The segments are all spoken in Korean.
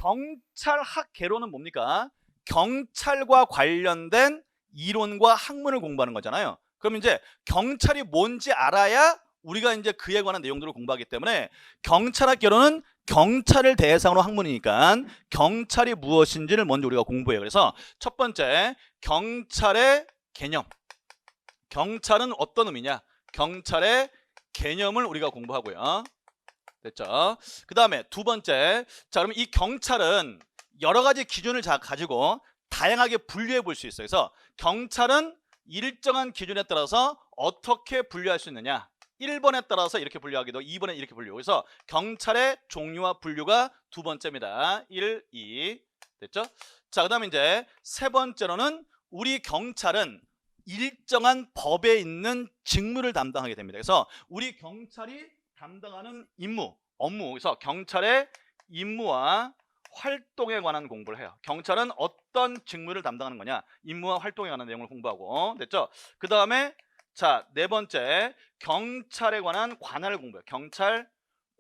경찰학 개론은 뭡니까? 경찰과 관련된 이론과 학문을 공부하는 거잖아요. 그럼 이제 경찰이 뭔지 알아야 우리가 이제 그에 관한 내용들을 공부하기 때문에 경찰학 개론은 경찰을 대상으로 학문이니까 경찰이 무엇인지를 먼저 우리가 공부해요. 그래서 첫 번째, 경찰의 개념. 경찰은 어떤 의미냐? 경찰의 개념을 우리가 공부하고요. 됐죠? 그 다음에 두 번째, 자 그러면 이 경찰은 여러 가지 기준을 가지고 다양하게 분류해 볼 수 있어요. 그래서 경찰은 일정한 기준에 따라서 어떻게 분류할 수 있느냐? 1번에 따라서 이렇게 분류하기도, 2번에 이렇게 분류. 그래서 경찰의 종류와 분류가 두 번째입니다. 1, 2. 됐죠? 자, 그 다음에 이제 세 번째로는 우리 경찰은 일정한 법에 있는 직무를 담당하게 됩니다. 그래서 우리 경찰이 담당하는 임무, 업무, 그래서 경찰의 임무와 활동에 관한 공부를 해요. 경찰은 어떤 직무를 담당하는 거냐, 임무와 활동에 관한 내용을 공부하고, 됐죠? 그 다음에 자, 네 번째, 경찰에 관한 관할을 공부해요. 경찰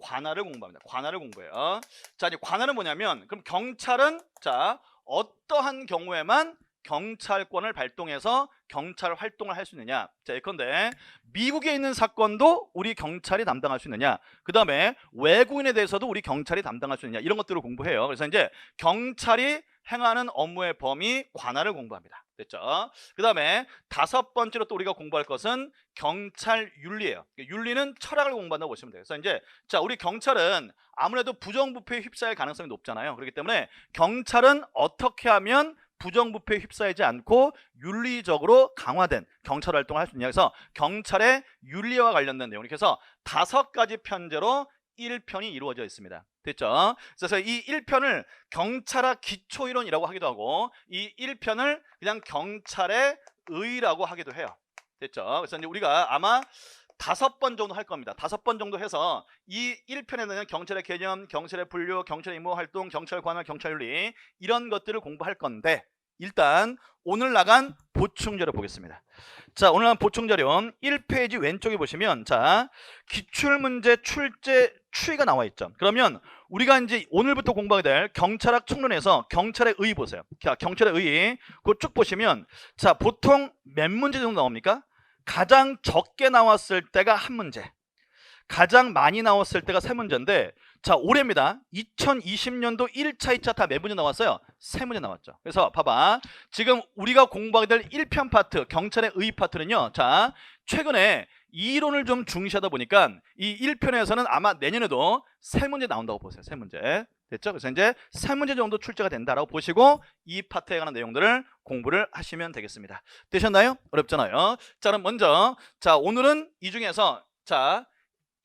관할을 공부합니다. 관할을 공부해요. 자, 이제 관할은 뭐냐면, 그럼 경찰은 자 어떠한 경우에만 경찰권을 발동해서 경찰 활동을 할 수 있느냐. 자, 예컨대 미국에 있는 사건도 우리 경찰이 담당할 수 있느냐. 그 다음에 외국인에 대해서도 우리 경찰이 담당할 수 있느냐. 이런 것들을 공부해요. 그래서 이제 경찰이 행하는 업무의 범위, 관할을 공부합니다. 됐죠? 그 다음에 다섯 번째로 또 우리가 공부할 것은 경찰 윤리예요. 윤리는 철학을 공부한다고 보시면 돼요. 그래서 이제 자, 우리 경찰은 아무래도 부정부패에 휩싸일 가능성이 높잖아요. 그렇기 때문에 경찰은 어떻게 하면 부정부패에 휩싸이지 않고 윤리적으로 강화된 경찰 활동을 할 수 있냐. 그래서 경찰의 윤리와 관련된 내용, 이렇게 해서 5가지 편제로 1편이 이루어져 있습니다. 됐죠? 그래서 이 1편을 경찰학 기초이론이라고 하기도 하고, 이 1편을 그냥 경찰의 의라고 하기도 해요. 됐죠? 그래서 이제 우리가 아마 5번 정도 할 겁니다. 5번 정도 해서 이 1편에는 경찰의 개념, 경찰의 분류, 경찰의 임무 활동, 경찰 관할, 경찰 윤리, 이런 것들을 공부할 건데, 일단 오늘 나간 보충자료 보겠습니다. 자, 오늘 나간 보충자료 1페이지 왼쪽에 보시면 자, 기출문제 출제 추이가 나와 있죠. 그러면 우리가 이제 오늘부터 공부하게 될 경찰학 총론에서 경찰의 의 보세요. 자, 경찰의 의, 그거 쭉 보시면 자, 보통 몇 문제 정도 나옵니까? 가장 적게 나왔을 때가 한 문제, 가장 많이 나왔을 때가 세 문제인데, 자, 올해입니다. 2020년도 1차, 2차 다 몇 문제 나왔어요? 세 문제 나왔죠. 그래서 봐봐, 지금 우리가 공부하게 될 1편 파트, 경찰의 의 파트는요, 자, 최근에 이론을 좀 중시하다 보니까 이 1편에서는 아마 내년에도 세 문제 나온다고 보세요. 세 문제. 됐죠? 그래서 이제 세 문제 정도 출제가 된다라고 보시고 이 파트에 관한 내용들을 공부를 하시면 되겠습니다. 되셨나요? 어렵잖아요. 자, 그럼 먼저 자, 오늘은 이 중에서 자,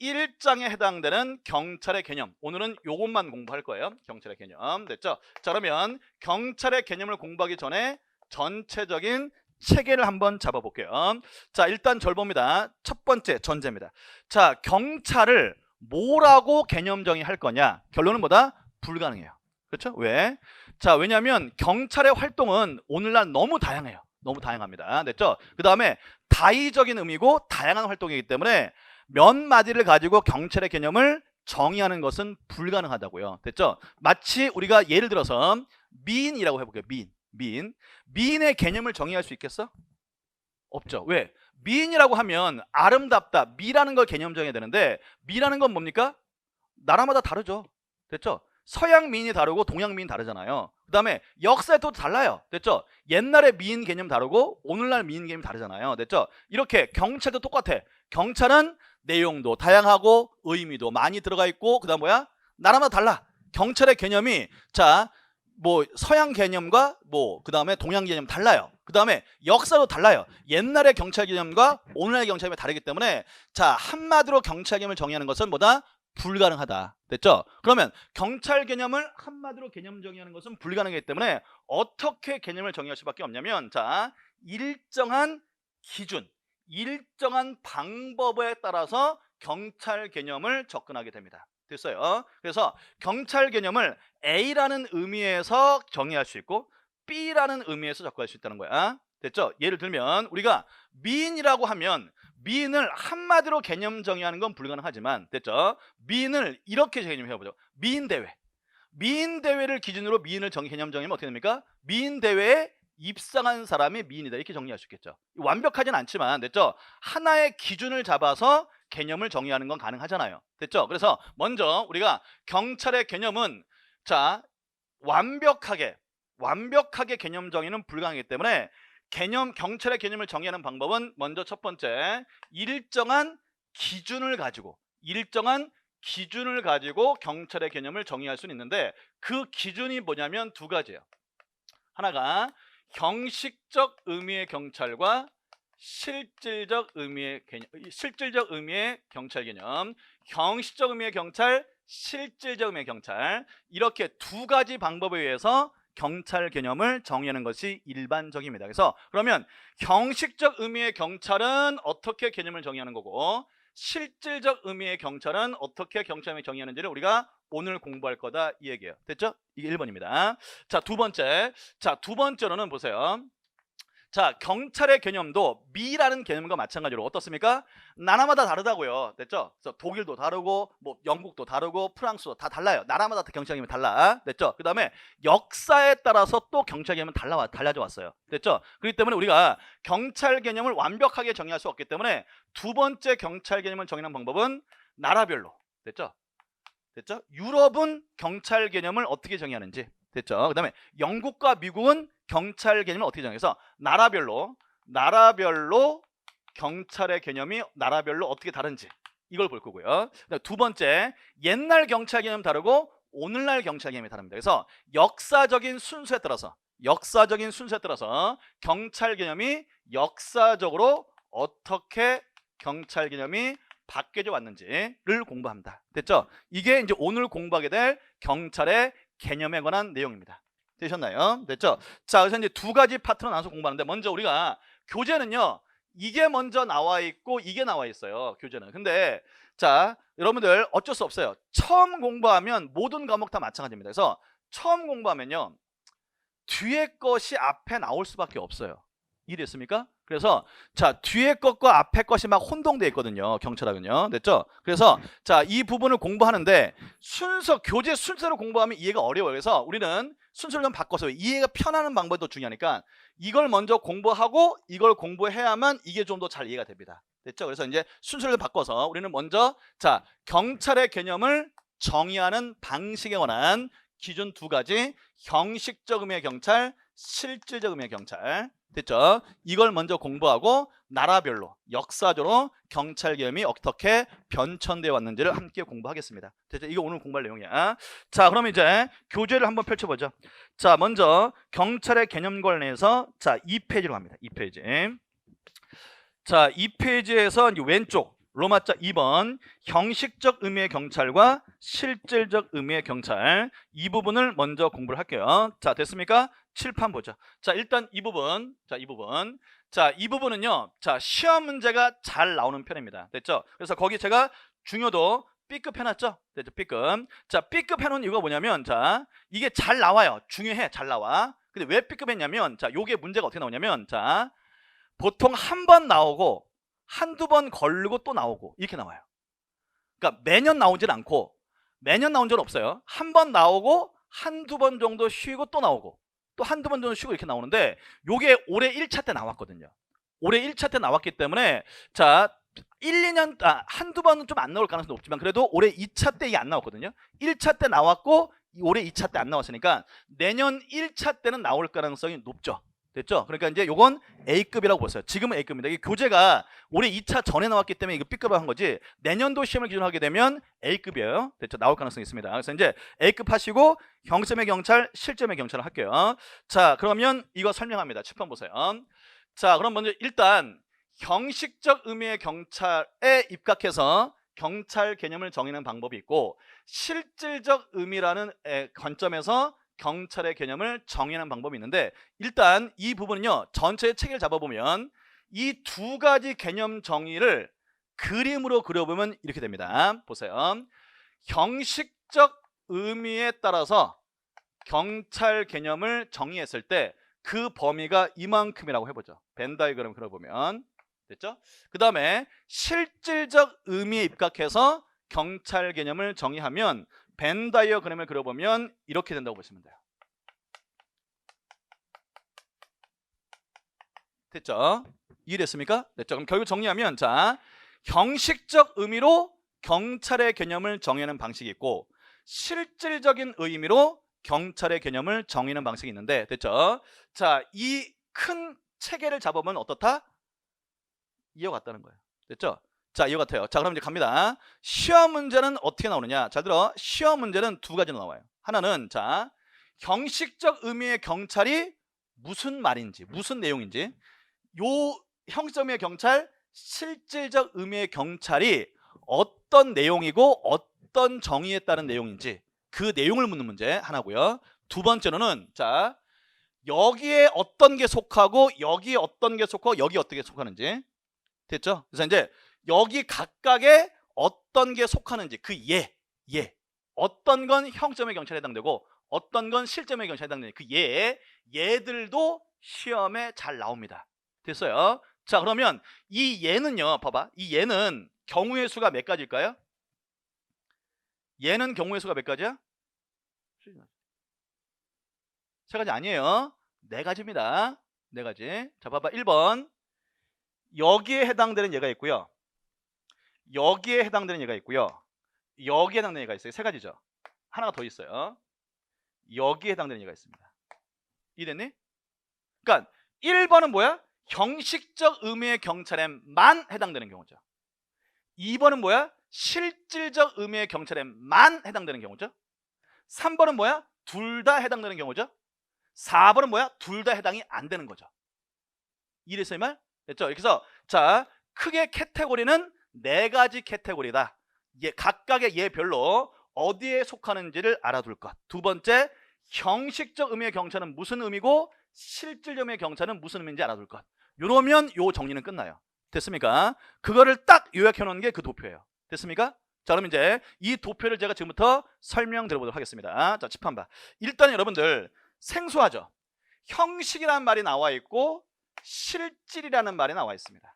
1장에 해당되는 경찰의 개념, 오늘은 요것만 공부할 거예요. 경찰의 개념. 됐죠? 자, 그러면 경찰의 개념을 공부하기 전에 전체적인 체계를 한번 잡아볼게요. 자, 일단 절 봅니다. 첫 번째 전제입니다. 자, 경찰을 뭐라고 개념 정의할 거냐? 결론은 뭐다? 불가능해요. 그렇죠? 왜? 자, 왜냐하면 경찰의 활동은 오늘날 너무 다양해요. 너무 다양합니다. 됐죠? 그 다음에 다의적인 의미고 다양한 활동이기 때문에 몇 마디를 가지고 경찰의 개념을 정의하는 것은 불가능하다고요. 됐죠? 마치 우리가 예를 들어서 미인이라고 해볼게요. 미인의 개념을 정의할 수 있겠어? 없죠. 왜? 미인이라고 하면 아름답다, 미라는 걸 개념 정해야 되는데, 미라는 건 뭡니까? 나라마다 다르죠. 됐죠? 서양 미인이 다르고 동양 미인 다르잖아요. 그 다음에 역사에 또 달라요. 됐죠? 옛날에 미인 개념 다르고 오늘날 미인 개념 다르잖아요. 됐죠? 이렇게 경찰도 똑같아. 경찰은 내용도 다양하고 의미도 많이 들어가 있고, 그 다음 뭐야? 나라마다 달라. 경찰의 개념이 자, 뭐 서양 개념과 뭐 그 다음에 동양 개념 달라요. 그 다음에 역사도 달라요. 옛날의 경찰 개념과 오늘날의 경찰 개념이 다르기 때문에 자, 한마디로 경찰 개념을 정의하는 것은 뭐다? 불가능하다. 됐죠? 그러면 경찰 개념을 한마디로 개념 정의하는 것은 불가능하기 때문에 어떻게 개념을 정의할 수밖에 없냐면 자, 일정한 기준, 일정한 방법에 따라서 경찰 개념을 접근하게 됩니다. 됐어요? 그래서 경찰 개념을 A라는 의미에서 정의할 수 있고 B라는 의미에서 접근할 수 있다는 거야. 됐죠? 예를 들면 우리가 미인이라고 하면 미인을 한마디로 개념 정의하는 건 불가능하지만, 됐죠? 미인을 이렇게 개념해보죠. 미인 대회. 미인 대회를 기준으로 미인을 개념 정의하면 어떻게 됩니까? 미인 대회에 입상한 사람이 미인이다 이렇게 정리할 수 있겠죠. 완벽하진 않지만 됐죠? 하나의 기준을 잡아서 개념을 정의하는 건 가능하잖아요. 됐죠? 그래서 먼저 우리가 경찰의 개념은 자 완벽하게 개념 정의는 불가능하기 때문에 경찰의 개념을 정의하는 방법은 먼저 첫 번째 일정한 기준을 가지고 경찰의 개념을 정의할 수는 있는데 그 기준이 뭐냐면 두 가지예요. 하나가 형식적 의미의 경찰과 실질적 의미의 경찰 개념, 형식적 의미의 경찰, 실질적 의미의 경찰 이렇게 두 가지 방법에 의해서 경찰 개념을 정의하는 것이 일반적입니다. 그래서 그러면 형식적 의미의 경찰은 어떻게 개념을 정의하는 거고 실질적 의미의 경찰은 어떻게 경찰을 정의하는지를 우리가 오늘 공부할 거다 이 얘기예요. 됐죠? 이게 1번입니다. 자, 두 번째로는 보세요. 자, 경찰의 개념도 미라는 개념과 마찬가지로 어떻습니까? 나라마다 다르다고요. 됐죠? 그래서 독일도 다르고 뭐 영국도 다르고 프랑스도 다 달라요. 나라마다 경찰 개념이 달라. 됐죠? 그 다음에 역사에 따라서 또 경찰 개념은 달라져 왔어요. 됐죠? 그렇기 때문에 우리가 경찰 개념을 완벽하게 정의할 수 없기 때문에 두 번째 경찰 개념을 정의하는 방법은 나라별로. 됐죠? 유럽은 경찰 개념을 어떻게 정의하는지. 됐죠? 그 다음에 영국과 미국은 경찰 개념을 어떻게 정해서 나라별로 경찰의 개념이 나라별로 어떻게 다른지 이걸 볼 거고요. 두 번째, 옛날 경찰 개념 다르고 오늘날 경찰 개념이 다릅니다. 그래서 역사적인 순서에 따라서 경찰 개념이 역사적으로 어떻게 경찰 개념이 바뀌어져 왔는지를 공부합니다. 됐죠? 이게 이제 오늘 공부하게 될 경찰의 개념에 관한 내용입니다. 되셨나요? 됐죠? 자, 그래서 이제 두 가지 파트로 나눠서 공부하는데 먼저 우리가 교재는요. 이게 먼저 나와 있고 이게 나와 있어요. 교재는. 근데 자, 여러분들 어쩔 수 없어요. 처음 공부하면 모든 과목 다 마찬가지입니다. 그래서 처음 공부하면요. 뒤에 것이 앞에 나올 수밖에 없어요. 이해됐습니까? 그래서 자 뒤에 것과 앞에 것이 막 혼동되어 있거든요. 경찰학은요. 됐죠? 그래서 자 이 부분을 공부하는데 교재 순서로 공부하면 이해가 어려워요. 그래서 우리는 순서를 좀 바꿔서 이해가 편하는 방법이 더 중요하니까 이걸 먼저 공부하고 이걸 공부해야만 이게 좀 더 잘 이해가 됩니다. 됐죠? 그래서 이제 순서를 바꿔서 우리는 먼저 자 경찰의 개념을 정의하는 방식에 관한 기준 두 가지, 형식적 의미의 경찰, 실질적 의미의 경찰. 됐죠? 이걸 먼저 공부하고 나라별로 역사적으로 경찰 개념이 어떻게 변천되어 왔는지를 함께 공부하겠습니다. 됐죠? 이거 오늘 공부할 내용이야. 자, 그럼 이제 교재를 한번 펼쳐보죠. 자, 먼저 경찰의 개념 관련해서 자 2페이지로 갑니다. 2페이지. 자, 2페이지에서 이제 왼쪽 로마자 2번 형식적 의미의 경찰과 실질적 의미의 경찰 이 부분을 먼저 공부를 할게요. 자, 됐습니까? 칠판 보죠. 자, 일단 이 부분. 자, 이 부분은요. 자, 시험 문제가 잘 나오는 편입니다. 됐죠? 그래서 거기 제가 중요도 B급 해놨죠? 됐죠? B급. 자, B급 해놓은 이유가 뭐냐면 자, 이게 잘 나와요. 중요해. 잘 나와. 근데 왜 B급 했냐면 자, 요게 문제가 어떻게 나오냐면 자, 보통 한 번 나오고 한두 번 걸리고 또 나오고 이렇게 나와요. 그러니까 매년 나오질 않고 매년 나온 적은 없어요. 한 번 나오고 한두 번 정도 쉬고 또 나오고 또 한두 번 정도 쉬고 이렇게 나오는데 요게 올해 1차 때 나왔거든요. 올해 1차 때 나왔기 때문에 자 1-2년 한두 번은 좀 안 나올 가능성이 높지만 그래도 올해 2차 때 이게 안 나왔거든요. 1차 때 나왔고 올해 2차 때 안 나왔으니까 내년 1차 때는 나올 가능성이 높죠. 됐죠? 그러니까 이제 요건 A급이라고 보세요. 지금은 A급입니다. 이게 교재가 올해 2차 전에 나왔기 때문에 이거 B급으로 한 거지 내년도 시험을 기준으로 하게 되면 A급이에요. 됐죠? 나올 가능성이 있습니다. 그래서 이제 A급 하시고 형점의 경찰, 실점의 경찰을 할게요. 자, 그러면 이거 설명합니다. 7번 보세요. 자, 그럼 먼저 일단 형식적 의미의 경찰에 입각해서 경찰 개념을 정의하는 방법이 있고 실질적 의미라는 관점에서 경찰의 개념을 정의하는 방법이 있는데 일단 이 부분은요. 전체의 체계를 잡아보면 이 두 가지 개념 정의를 그림으로 그려보면 이렇게 됩니다. 보세요. 형식적 의미에 따라서 경찰 개념을 정의했을 때 그 범위가 이만큼이라고 해보죠. 벤 다이그램을 그려보면 됐죠? 그 다음에 실질적 의미에 입각해서 경찰 개념을 정의하면 벤 다이어그램을 그려보면 이렇게 된다고 보시면 돼요. 됐죠? 이해됐습니까? 됐죠? 그럼 결국 정리하면 자, 형식적 의미로 경찰의 개념을 정의하는 방식이 있고 실질적인 의미로 경찰의 개념을 정의하는 방식이 있는데 됐죠? 자, 이 큰 체계를 잡으면 어떻다? 이와 같다는 거예요. 됐죠? 자, 이와 같아요. 자, 그럼 이제 갑니다. 시험 문제는 어떻게 나오느냐? 잘 들어. 시험 문제는 두 가지로 나와요. 하나는 자, 형식적 의미의 경찰이 무슨 말인지, 무슨 내용인지, 요 형식적 의미의 경찰, 실질적 의미의 경찰이 어떤 내용이고 어떤 정의에 따른 내용인지 그 내용을 묻는 문제 하나고요. 두 번째로는 자, 여기에 어떤 게 속하고 여기에 어떤 게 속하고 여기 어떻게 속하는지 됐죠? 그래서 이제 여기 각각에 어떤 게 속하는지 그 어떤 건 형점의 경찰에 해당되고 어떤 건 실점의 경찰에 해당되는 그 얘들도 시험에 잘 나옵니다. 됐어요? 자, 그러면 이 얘는요, 봐봐. 이 얘는 경우의 수가 몇 가지일까요? 얘는 경우의 수가 몇 가지야? 세 가지 아니에요. 네 가지입니다. 네 가지. 자, 봐봐. 1번. 여기에 해당되는 얘가 있고요. 여기에 해당되는 얘가 있고요. 여기에 해당되는 얘가 있어요. 세 가지죠. 하나가 더 있어요. 여기에 해당되는 얘가 있습니다. 이해됐니? 그러니까 1번은 뭐야? 형식적 의미의 경찰에만 해당되는 경우죠. 2번은 뭐야? 실질적 의미의 경찰에만 해당되는 경우죠. 3번은 뭐야? 둘 다 해당되는 경우죠. 4번은 뭐야? 둘 다 해당이 안 되는 거죠. 이해됐어요, 이 말? 됐죠? 이렇게 해서 자, 크게 카테고리는 네 가지 카테고리다. 각각의 얘별로 어디에 속하는지를 알아둘 것. 두 번째, 형식적 의미의 경찰은 무슨 의미고 실질적 의미의 경찰은 무슨 의미인지 알아둘 것. 이러면 요 정리는 끝나요. 됐습니까? 그거를 딱 요약해 놓은 게 그 도표예요. 됐습니까? 자, 그럼 이제 이 도표를 제가 지금부터 설명드려보도록 하겠습니다. 자, 칠판 봐. 일단 여러분들 생소하죠? 형식이라는 말이 나와 있고 실질이라는 말이 나와 있습니다.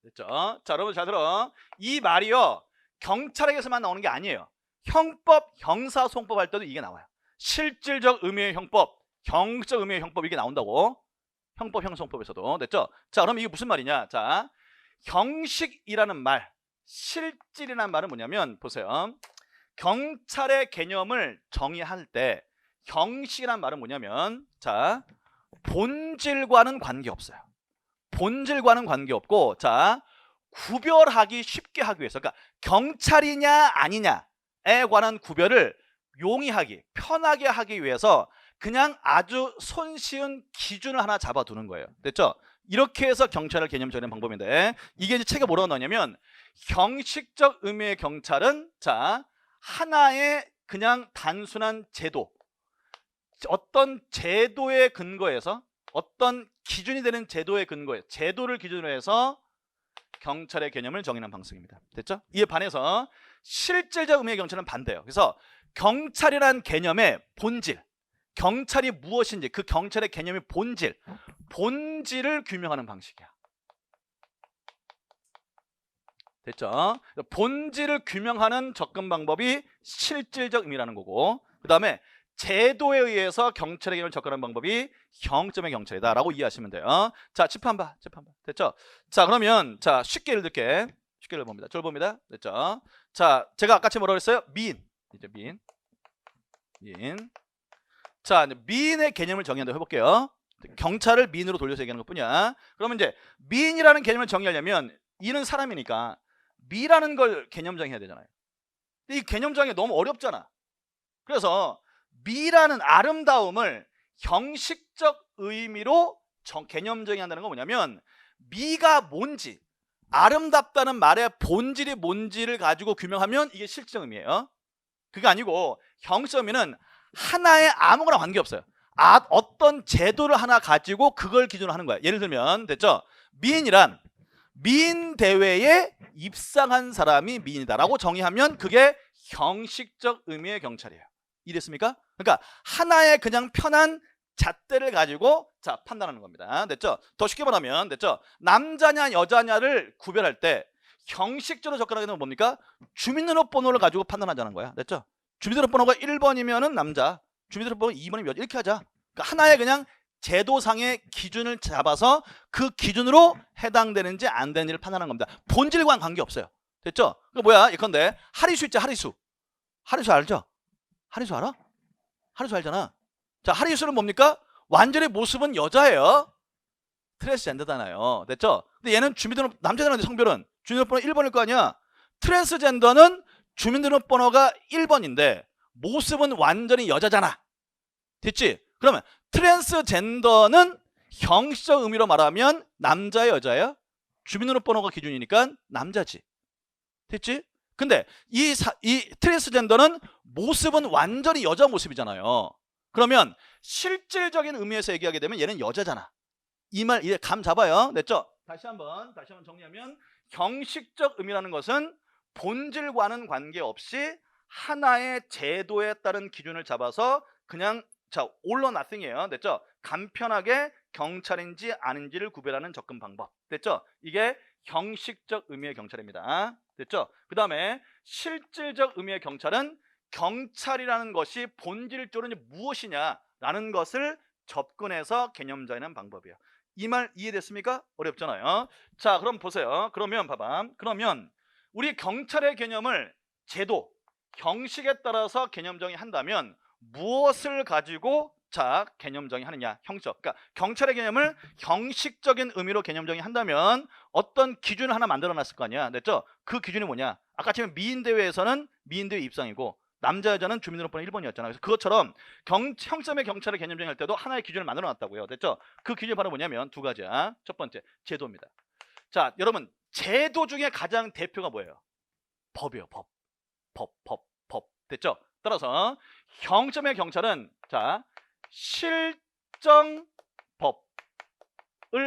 됐죠? 자, 여러분 잘 들어. 이 말이요, 경찰에게서만 나오는 게 아니에요. 형법, 형사소송법 할 때도 이게 나와요. 실질적 의미의 형법, 형식적 의미의 형법, 이게 나온다고. 형법, 형사소송법에서도. 됐죠? 자, 그럼 이게 무슨 말이냐? 자, 형식이라는 말, 실질이라는 말은 뭐냐면 보세요. 경찰의 개념을 정의할 때 형식이라는 말은 뭐냐면 자, 본질과는 관계없어요. 본질과는 관계없고 자, 구별하기 쉽게 하기 위해서, 그러니까 경찰이냐 아니냐에 관한 구별을 용이하게 편하게 하기 위해서 그냥 아주 손쉬운 기준을 하나 잡아두는 거예요. 됐죠? 이렇게 해서 경찰을 개념 정의하는 방법인데 이게 이제 책에 뭐라고 나오냐면 형식적 의미의 경찰은 자, 하나의 그냥 단순한 제도, 어떤 제도의 근거에서 어떤 기준이 되는 제도의 근거에 제도를 기준으로 해서 경찰의 개념을 정의하는 방식입니다. 됐죠? 이에 반해서 실질적 의미의 경찰은 반대예요. 그래서 경찰이란 개념의 본질, 경찰이 무엇인지 그 경찰의 개념의 본질을 규명하는 방식이야. 됐죠? 본질을 규명하는 접근 방법이 실질적 의미라는 거고 그 다음에 제도에 의해서 경찰의 개념을 접근하는 방법이 형점의 경찰이다 라고 이해하시면 돼요. 자, 칠판 봐. 됐죠? 자, 그러면 자, 쉽게 예를 들게. 쉽게 예를 봅니다. 저를 봅니다. 됐죠? 자, 제가 아까 뭐라고 했어요? 미인. 이제 미인. 자, 미인의 개념을 정의한다고 해볼게요. 경찰을 미인으로 돌려서 얘기하는 것뿐이야. 그러면 이제 미인이라는 개념을 정의하려면 이는 사람이니까 미라는 걸 개념 정의해야 되잖아요. 근데 이 개념 정의가 너무 어렵잖아. 그래서 미라는 아름다움을 형식적 의미로 개념 정의한다는 건 뭐냐면 미가 뭔지, 아름답다는 말의 본질이 뭔지를 가지고 규명하면 이게 실질적 의미예요. 그게 아니고 형식적 의미는 하나의 아무거나 관계없어요. 어떤 제도를 하나 가지고 그걸 기준으로 하는 거야. 예를 들면 됐죠? 미인이란 미인 대회에 입상한 사람이 미인이다라고 정의하면 그게 형식적 의미의 경찰이에요. 이랬습니까? 그러니까 하나의 그냥 편한 잣대를 가지고 자, 판단하는 겁니다. 됐죠? 더 쉽게 말하면 됐죠? 남자냐 여자냐를 구별할 때 형식적으로 접근하게 되면 뭡니까? 주민등록번호를 가지고 판단하자는 거야. 됐죠? 주민등록번호가 1번이면은 남자, 주민등록번호 2번이면 여자 이렇게 하자. 그러니까 하나의 그냥 제도상의 기준을 잡아서 그 기준으로 해당되는지 안 되는지를 판단하는 겁니다. 본질과는 관계없어요. 됐죠? 그 뭐야? 예컨대 하리수 있죠? 하리수. 하리수 알죠? 하리수 알아? 하리수 알잖아. 자, 하리수는 뭡니까? 완전히 모습은 여자예요. 트랜스젠더잖아요. 됐죠? 근데 얘는 주민등록 남자잖아. 성별은 주민등록번호 1번일 거 아니야. 트랜스젠더는 주민등록번호가 1번인데 모습은 완전히 여자잖아. 됐지? 그러면 트랜스젠더는 형식적 의미로 말하면 남자예요, 여자예요? 주민등록번호가 기준이니까 남자지. 됐지? 근데 이 트랜스젠더는 모습은 완전히 여자 모습이잖아요. 그러면 실질적인 의미에서 얘기하게 되면 얘는 여자잖아. 이 말 이해 감 잡아요. 됐죠? 다시 한번 정리하면 형식적 의미라는 것은 본질과는 관계없이 하나의 제도에 따른 기준을 잡아서 그냥 자, all or nothing이에요. 됐죠? 간편하게 경찰인지 아닌지를 구별하는 접근 방법. 됐죠? 이게 형식적 의미의 경찰입니다. 됐죠? 그 다음에 실질적 의미의 경찰은 경찰이라는 것이 본질적으로 무엇이냐라는 것을 접근해서 개념적인 방법이에요. 이 말 이해됐습니까? 어렵잖아요. 자, 그럼 보세요. 그러면 봐봐. 그러면 우리 경찰의 개념을 제도, 형식에 따라서 개념 정의한다면 무엇을 가지고 자 개념 정의하느냐? 형식. 그러니까 경찰의 개념을 형식적인 의미로 개념 정의한다면 어떤 기준을 하나 만들어놨을 거 아니야. 됐죠? 그 기준이 뭐냐? 아까 지금 미인대회에서는 미인대회 입상이고 남자 여자는 주민등록번호 1번이었잖아요. 그래서 그것처럼 형점의 경찰의 개념 정의할 때도 하나의 기준을 만들어놨다고요. 됐죠? 그 기준이 바로 뭐냐면 두 가지야. 첫 번째 제도입니다. 자, 여러분 제도 중에 가장 대표가 뭐예요? 법이에요. 법. 됐죠? 따라서 형점의 경찰은 자 실정법을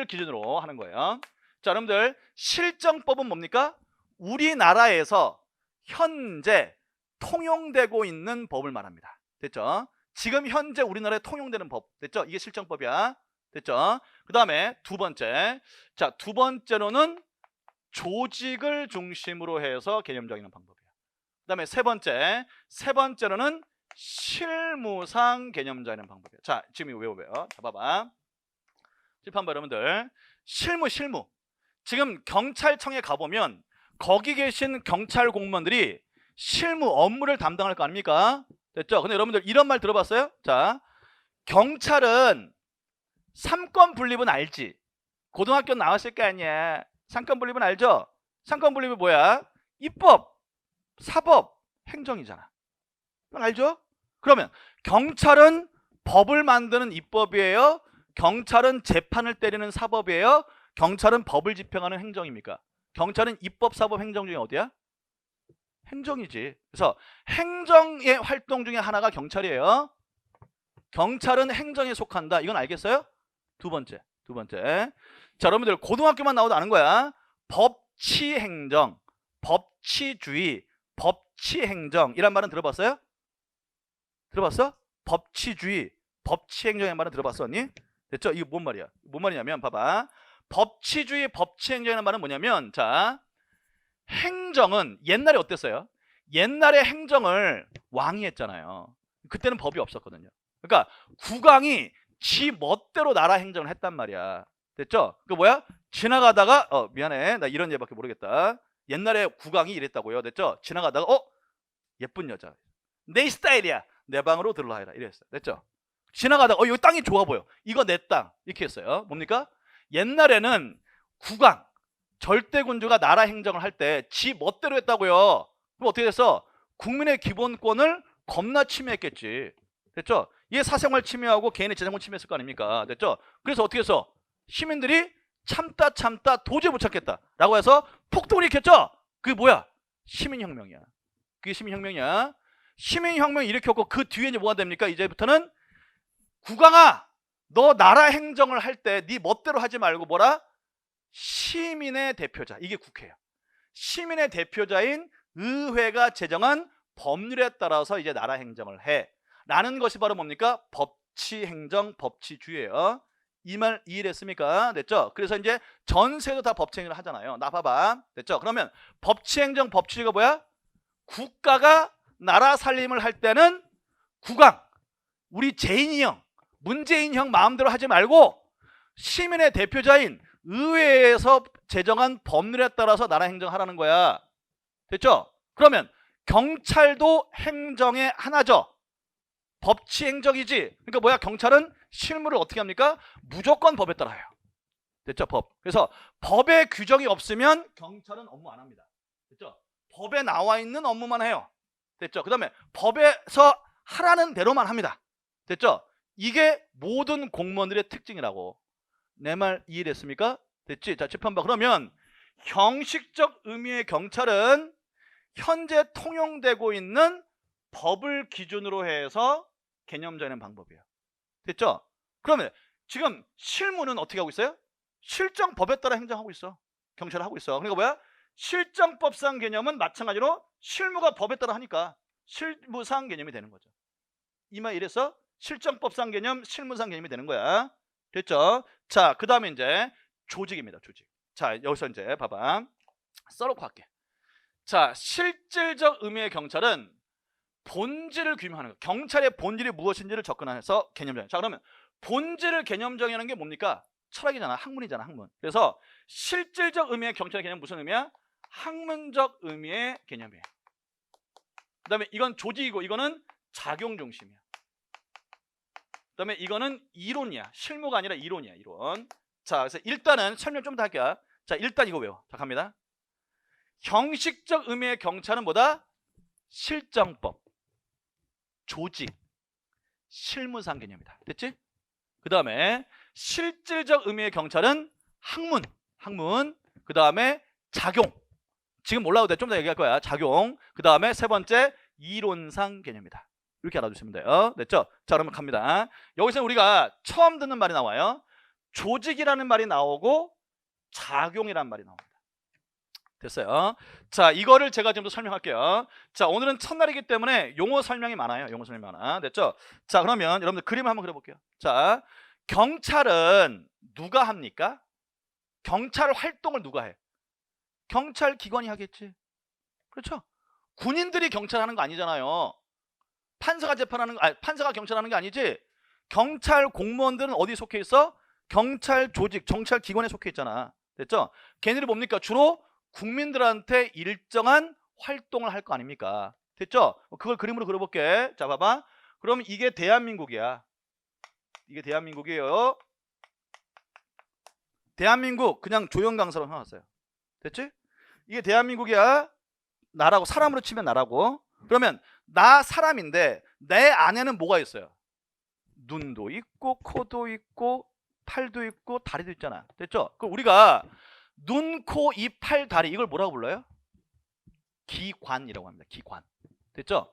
기준으로 하는 거예요. 자, 여러분들 실정법은 뭡니까? 우리나라에서 현재 통용되고 있는 법을 말합니다. 됐죠? 지금 현재 우리나라에 통용되는 법. 됐죠? 이게 실정법이야. 됐죠? 그 다음에 두 번째. 자, 두 번째로는 조직을 중심으로 해서 개념 정의하는 방법이에요. 그 다음에 세 번째로는 실무상 개념 정의하는 방법이에요. 자, 지금 이거 외워봐요. 자, 봐봐. 칠판봐 여러분들. 실무. 지금 경찰청에 가보면 거기 계신 경찰 공무원들이 실무 업무를 담당할 거 아닙니까? 됐죠? 근데 여러분들 이런 말 들어봤어요? 자, 경찰은 삼권 분립은 알지? 고등학교 나왔을 거 아니야. 삼권 분립은 알죠? 삼권 분립이 뭐야? 입법, 사법, 행정이잖아. 그건 알죠? 그러면 경찰은 법을 만드는 입법이에요? 경찰은 재판을 때리는 사법이에요? 경찰은 법을 집행하는 행정입니까? 경찰은 입법, 사법, 행정 중에 어디야? 행정이지. 그래서 행정의 활동 중에 하나가 경찰이에요. 경찰은 행정에 속한다. 이건 알겠어요? 두 번째. 자, 여러분들 고등학교만 나와도 아는 거야. 법치행정, 법치주의, 법치행정 이란 말은 들어봤어요? 들어봤어? 법치주의, 법치행정이라는 말은 들어봤어 언니? 됐죠? 이게 뭔 말이야? 뭔 말이냐면 봐봐. 법치주의, 법치행정이라는 말은 뭐냐면 자 행정은 옛날에 어땠어요? 옛날에 행정을 왕이 했잖아요. 그때는 법이 없었거든요. 그러니까 국왕이 지 멋대로 나라 행정을 했단 말이야. 됐죠? 그 뭐야? 지나가다가 미안해 나 이런 예밖에 모르겠다. 옛날에 국왕이 이랬다고요. 됐죠? 지나가다가 예쁜 여자 내 스타일이야. 내 방으로 들어와라 이랬어요. 됐죠? 지나가다가 여기 땅이 좋아 보여. 이거 내 땅. 이렇게 했어요. 뭡니까? 옛날에는 국왕 절대군주가 나라 행정을 할 때 지 멋대로 했다고요. 그럼 어떻게 됐어? 국민의 기본권을 겁나 침해했겠지. 됐죠? 얘 사생활 침해하고 개인의 재산권 침해했을 거 아닙니까? 됐죠? 그래서 어떻게 했어? 시민들이 참다 도저히 못 참겠다 라고 해서 폭동을 일으켰죠? 그게 뭐야? 시민혁명이야. 그게 시민혁명이야. 시민혁명 일으켰고 그 뒤에 이제 뭐가 됩니까? 이제부터는 국왕아 너 나라 행정을 할 때 네 멋대로 하지 말고 뭐라? 시민의 대표자. 이게 국회예요. 시민의 대표자인 의회가 제정한 법률에 따라서 이제 나라 행정을 해 라는 것이 바로 뭡니까? 법치행정, 법치주의예요. 이 말 이해됐습니까? 됐죠? 그래서 이제 전세도 다 법치행정을 하잖아요. 나 봐봐. 됐죠? 그러면 법치행정 법칙이 뭐야? 국가가 나라 살림을 할 때는 국왕, 우리 제인이 형, 문재인 형 마음대로 하지 말고 시민의 대표자인 의회에서 제정한 법률에 따라서 나라 행정하라는 거야. 됐죠? 그러면 경찰도 행정의 하나죠. 법치 행정이지. 그러니까 뭐야? 경찰은 실무를 어떻게 합니까? 무조건 법에 따라 해요. 됐죠? 법. 그래서 법에 규정이 없으면 경찰은 업무 안 합니다. 됐죠? 법에 나와 있는 업무만 해요. 됐죠? 그 다음에 법에서 하라는 대로만 합니다. 됐죠? 이게 모든 공무원들의 특징이라고. 내 말 이해됐습니까? 됐지? 자, 재판봐. 그러면 형식적 의미의 경찰은 현재 통용되고 있는 법을 기준으로 해서 개념 정하는 방법이에요. 됐죠? 그러면 지금 실무는 어떻게 하고 있어요? 실정법에 따라 행정하고 있어. 경찰을 하고 있어. 그러니까 뭐야? 실정법상 개념은 마찬가지로 실무가 법에 따라 하니까 실무상 개념이 되는 거죠. 이 말 이래서 실정법상 개념, 실무상 개념이 되는 거야. 됐죠? 자, 그 다음에 이제 조직입니다. 조직. 자, 여기서 이제 봐봐. 써놓고 할게. 자, 실질적 의미의 경찰은 본질을 규명하는 거. 경찰의 본질이 무엇인지를 접근해서 개념 정의. 자, 그러면 본질을 개념 정의하는 게 뭡니까? 철학이잖아. 학문이잖아. 학문. 그래서 실질적 의미의 경찰의 개념은 무슨 의미야? 학문적 의미의 개념이에요. 그 다음에 이건 조직이고 이거는 작용 중심이야. 그 다음에 이거는 이론이야. 실무가 아니라 이론이야. 이론. 자, 그래서 일단은 설명 좀 더 할게요. 자, 일단 이거 외워. 자, 갑니다. 형식적 의미의 경찰은 뭐다? 실정법, 조직, 실무상 개념이다. 됐지? 그 다음에 실질적 의미의 경찰은 학문, 그 다음에 작용. 지금 몰라도 돼. 좀 더 얘기할 거야. 작용. 그 다음에 세 번째 이론상 개념이다. 이렇게 알아두시면 돼요. 됐죠? 자, 그러면 갑니다. 여기서 우리가 처음 듣는 말이 나와요. 조직이라는 말이 나오고 작용이라는 말이 나옵니다. 됐어요. 자, 이거를 제가 지금 설명할게요. 자, 오늘은 첫날이기 때문에 용어 설명이 많아요. 용어 설명이 많아. 됐죠? 자, 그러면 여러분들 그림을 한번 그려볼게요. 자, 경찰은 누가 합니까? 경찰 활동을 누가 해? 경찰 기관이 하겠지. 그렇죠? 군인들이 경찰하는 거 아니잖아요. 판사가 재판하는 거, 판사가 경찰하는 게 아니지. 경찰 공무원들은 어디 속해 있어? 경찰 조직, 경찰 기관에 속해 있잖아. 됐죠? 걔네들이 뭡니까? 주로 국민들한테 일정한 활동을 할 거 아닙니까? 됐죠? 그걸 그림으로 그려볼게. 자, 봐봐. 그럼 이게 대한민국이야. 이게 대한민국이에요. 대한민국 그냥 조영강사로 해놨어요. 됐지? 이게 대한민국이야. 나라고, 사람으로 치면 나라고. 그러면 나 사람인데 내 안에는 뭐가 있어요? 눈도 있고 코도 있고 팔도 있고 다리도 있잖아. 됐죠? 그럼 우리가 눈, 코, 입, 팔, 다리 이걸 뭐라고 불러요? 기관이라고 합니다. 기관. 됐죠?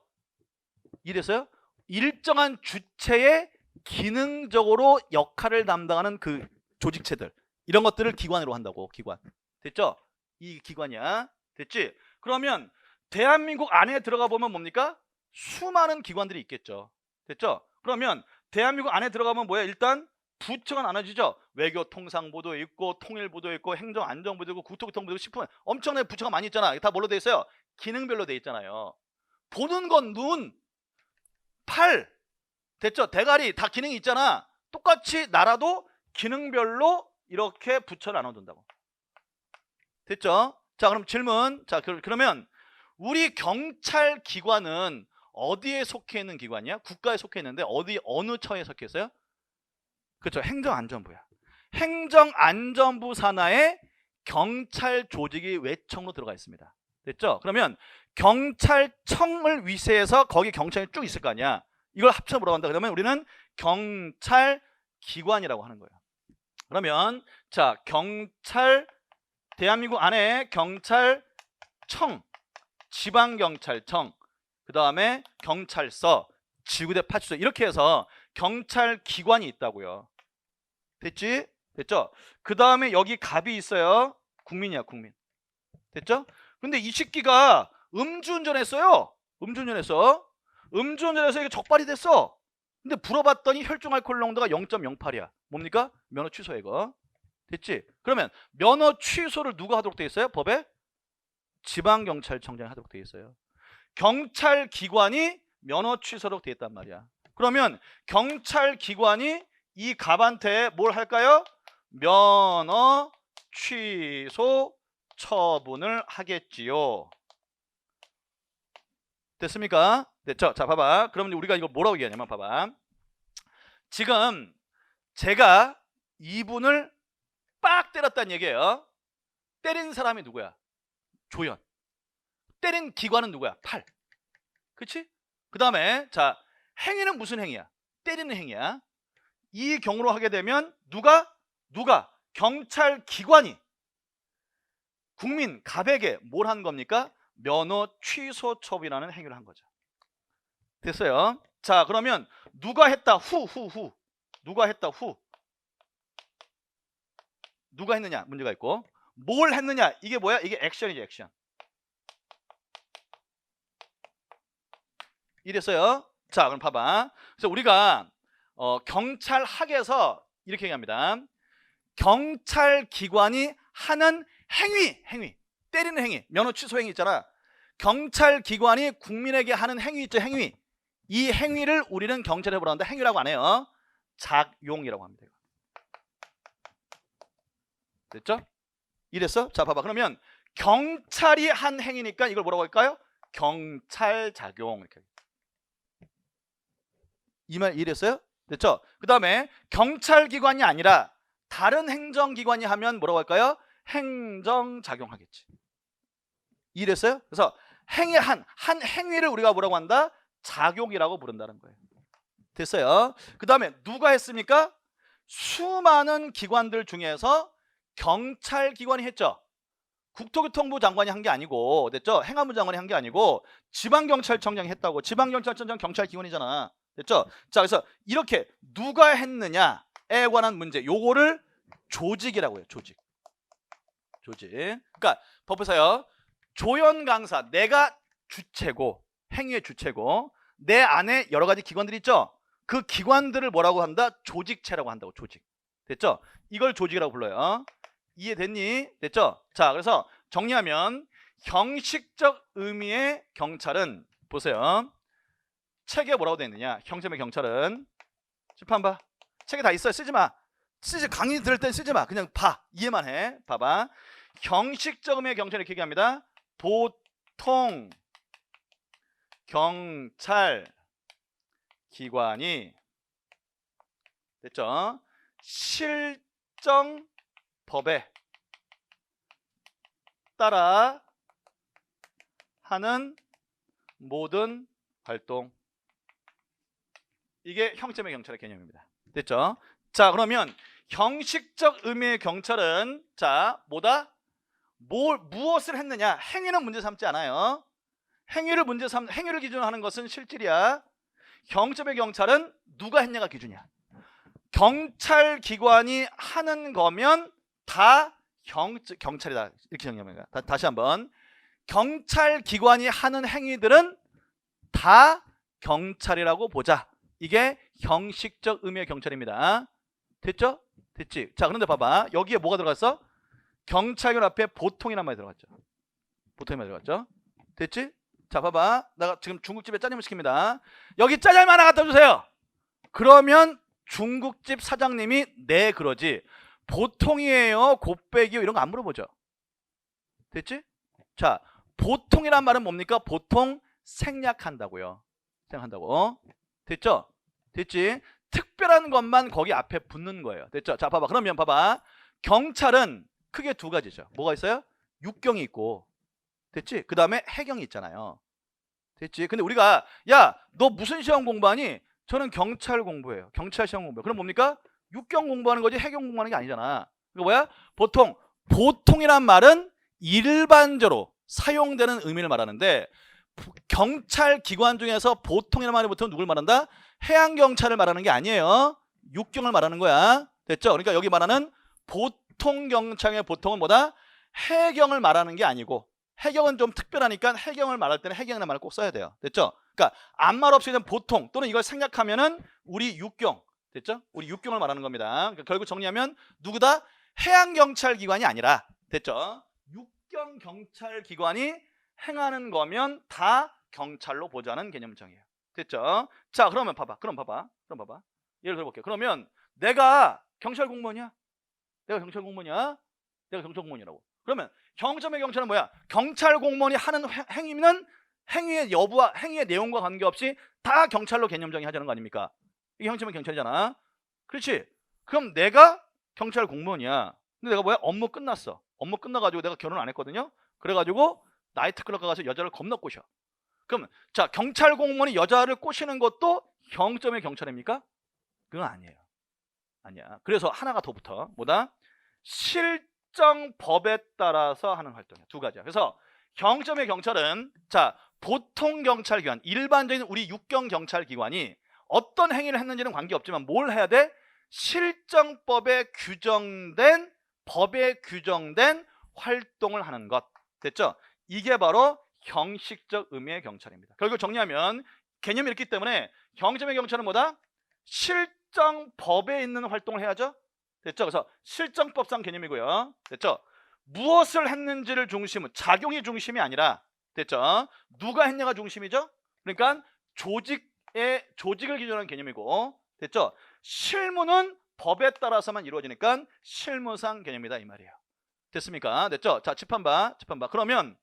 이래서요? 일정한 주체의 기능적으로 역할을 담당하는 그 조직체들, 이런 것들을 기관으로 한다고. 기관. 됐죠? 이 기관이야. 됐지? 그러면 대한민국 안에 들어가 보면 뭡니까? 수많은 기관들이 있겠죠. 됐죠? 그러면 대한민국 안에 들어가면 뭐야? 일단 부처가 나눠지죠. 외교통상부도 있고 통일부도 있고 행정안전부도 있고 국토교통부도 있고 식품, 엄청나게 부처가 많이 있잖아. 다 뭘로 돼 있어요? 기능별로 돼 있잖아요. 보는 건 눈, 팔, 됐죠? 대가리 다 기능이 있잖아. 똑같이 나라도 기능별로 이렇게 부처를 나눠둔다고. 됐죠? 자, 그럼 질문. 자, 그러면 우리 경찰 기관은 어디에 속해 있는 기관이야? 국가에 속해 있는데 어느 처에 속해 있어요? 그렇죠. 행정안전부야. 행정안전부 산하에 경찰 조직이 외청으로 들어가 있습니다. 됐죠? 그러면 경찰청을 위세해서 거기 경찰이 쭉 있을 거 아니야. 이걸 합쳐 물어간다 그러면 우리는 경찰기관이라고 하는 거예요. 그러면 자, 경찰, 대한민국 안에 경찰청, 지방경찰청, 그 다음에 경찰서, 지구대 파출소, 이렇게 해서 경찰기관이 있다고요. 됐지? 됐죠? 그 다음에 여기 갑이 있어요. 국민이야, 국민. 됐죠? 근데 이 새끼가 음주운전했어요. 음주운전해서 이게 적발이 됐어. 근데 불어봤더니 혈중 알코올 농도가 0.08이야. 뭡니까? 면허 취소해 이거. 됐지? 그러면 면허 취소를 누가 하도록 돼 있어요? 법에? 지방경찰청장이 하도록 돼 있어요. 경찰기관이 면허 취소로 돼 있단 말이야. 그러면 경찰기관이 이 갑한테 뭘 할까요? 면허 취소 처분을 하겠지요. 됐습니까? 됐죠? 자, 봐봐. 그러면 우리가 이걸 뭐라고 얘기하냐면 봐봐. 지금 제가 이분을 빡 때렸다는 얘기예요. 때린 사람이 누구야? 조연. 때린 기관은 누구야? 팔. 그치? 그 다음에 자, 행위는 무슨 행위야? 때리는 행위야. 이 경우로 하게 되면 누가? 경찰기관이 국민 갑에게 뭘 한 겁니까? 면허 취소 처분이라는 행위를 한 거죠. 됐어요? 자, 그러면 누가 했다? 후. 누가 했다? 후. 누가 했느냐? 문제가 있고. 뭘 했느냐? 이게 뭐야? 이게 액션이지, 액션. 이랬어요. 자, 그럼 봐봐. 그래서 우리가 경찰학에서 이렇게 얘기합니다. 경찰기관이 하는 행위, 때리는 행위, 면허 취소 행위 있잖아. 경찰기관이 국민에게 하는 행위 있죠, 행위. 이 행위를 우리는 경찰에 보라는데 행위라고 안 해요. 작용이라고 합니다. 됐죠? 이랬어? 자, 봐봐. 그러면 경찰이 한 행위니까 이걸 뭐라고 할까요? 경찰작용. 이렇게. 이 말 이해됐어요? 됐죠? 그 다음에 경찰기관이 아니라 다른 행정기관이 하면 뭐라고 할까요? 행정작용하겠지. 이해됐어요? 그래서 한 행위를 우리가 뭐라고 한다? 작용이라고 부른다는 거예요. 됐어요? 그 다음에 누가 했습니까? 수많은 기관들 중에서 경찰기관이 했죠. 국토교통부 장관이 한 게 아니고, 됐죠? 행안부 장관이 한 게 아니고 지방경찰청장이 했다고. 지방경찰청장 경찰기관이잖아. 됐죠? 자, 그래서 이렇게 누가 했느냐에 관한 문제, 요거를 조직이라고 해요. 조직. 그러니까 법에서요, 조연 강사, 내가 주체고, 행위의 주체고, 내 안에 여러 가지 기관들이 있죠. 그 기관들을 뭐라고 한다? 조직체라고 한다고. 조직. 됐죠? 이걸 조직이라고 불러요. 이해됐니? 됐죠? 자, 그래서 정리하면 형식적 의미의 경찰은, 보세요. 책에 뭐라고 되어 있느냐? 형식의 경찰은, 칠판 봐. 책에 다 있어요. 쓰지 마. 강의 들을 땐 쓰지 마. 그냥 봐. 이해만 해. 봐봐. 형식적 의미의 경찰을 이렇게 얘기합니다. 보통 경찰 기관이, 됐죠? 실정 법에 따라 하는 모든 활동. 이게 형식적의 경찰의 개념입니다. 됐죠? 자, 그러면 형식적 의미의 경찰은, 자, 뭐다? 무엇을 했느냐? 행위는 문제 삼지 않아요. 행위를 기준으로 하는 것은 실질이야. 형식적의 경찰은 누가 했냐가 기준이야. 경찰기관이 하는 거면 다 경찰이다. 이렇게 정리합니다. 다시 한번. 경찰기관이 하는 행위들은 다 경찰이라고 보자. 이게 형식적 의미의 경찰입니다. 됐죠? 됐지? 자, 그런데 봐봐. 여기에 뭐가 들어갔어? 경찰관 앞에 보통이란 말이 들어갔죠. 보통이란 말이 들어갔죠. 됐지? 자, 봐봐. 내가 지금 중국집에 짜장면 시킵니다. 여기 짜장면 하나 갖다 주세요. 그러면 중국집 사장님이 네 그러지, 보통이에요, 곱빼기요, 이런 거 안 물어보죠. 됐지? 자, 보통이란 말은 뭡니까? 보통 생략한다고요. 생략한다고. 됐죠? 됐지? 특별한 것만 거기 앞에 붙는 거예요. 됐죠? 자, 봐봐. 그러면 봐봐. 경찰은 크게 두 가지죠. 뭐가 있어요? 육경이 있고, 됐지? 그 다음에 해경이 있잖아요. 됐지? 근데 우리가, 야, 너 무슨 시험 공부하니? 저는 경찰 공부해요. 경찰 시험 공부해요. 그럼 뭡니까? 육경 공부하는 거지 해경 공부하는 게 아니잖아. 그러니까 뭐야? 보통이란 말은 일반적으로 사용되는 의미를 말하는데, 경찰 기관 중에서 보통이라는 말이 보통 누굴 말한다? 해양경찰을 말하는 게 아니에요. 육경을 말하는 거야. 됐죠? 그러니까 여기 말하는 보통경찰의 보통은 뭐다? 해경을 말하는 게 아니고, 해경은 좀 특별하니까 해경을 말할 때는 해경이라는 말을 꼭 써야 돼요. 됐죠? 그러니까 아무 말 없이 그냥 보통 또는 이걸 생략하면은 우리 육경 됐죠? 우리 육경을 말하는 겁니다. 그러니까 결국 정리하면 누구다? 해양경찰기관이 아니라 됐죠? 육경경찰기관이 행하는 거면 다 경찰로 보자는 개념정이에요. 됐죠? 자, 그러면 봐봐. 그럼 봐봐. 예를 들어볼게요. 그러면 내가 경찰 공무원이야. 내가 경찰 공무원이라고. 그러면 경점의 경찰은 뭐야? 경찰 공무원이 하는 행위는 행위의 여부와 행위의 내용과 관계없이 다 경찰로 개념 정의하자는 거 아닙니까? 이게 경점의 경찰이잖아. 그렇지? 그럼 내가 경찰 공무원이야. 근데 내가 뭐야? 업무 끝났어. 업무 끝나가지고 내가 결혼 안 했거든요. 그래가지고 나이트클럽 가서 여자를 겁나 꼬셔. 그럼 자, 경찰 공무원이 여자를 꼬시는 것도 경점의 경찰입니까? 그건 아니에요. 아니야. 그래서 하나가 더 붙어. 뭐다? 실정법에 따라서 하는 활동이야. 두 가지야. 그래서 경점의 경찰은 자, 보통 경찰기관, 일반적인 우리 육경 경찰기관이 어떤 행위를 했는지는 관계없지만 뭘 해야 돼? 실정법에 규정된 법에 규정된 활동을 하는 것. 됐죠? 이게 바로 형식적 의미의 경찰입니다. 결국 정리하면 개념이 있기 때문에 경점의 경찰은 뭐다? 실정법에 있는 활동을 해야죠. 됐죠? 그래서 실정법상 개념이고요. 됐죠? 무엇을 했는지를 중심은 작용이 중심이 아니라 됐죠? 누가 했냐가 중심이죠? 그러니까 조직을 기준하는 개념이고 됐죠? 실무는 법에 따라서만 이루어지니까 실무상 개념이다 이 말이에요. 됐습니까? 됐죠? 자, 짚한 봐. 그러면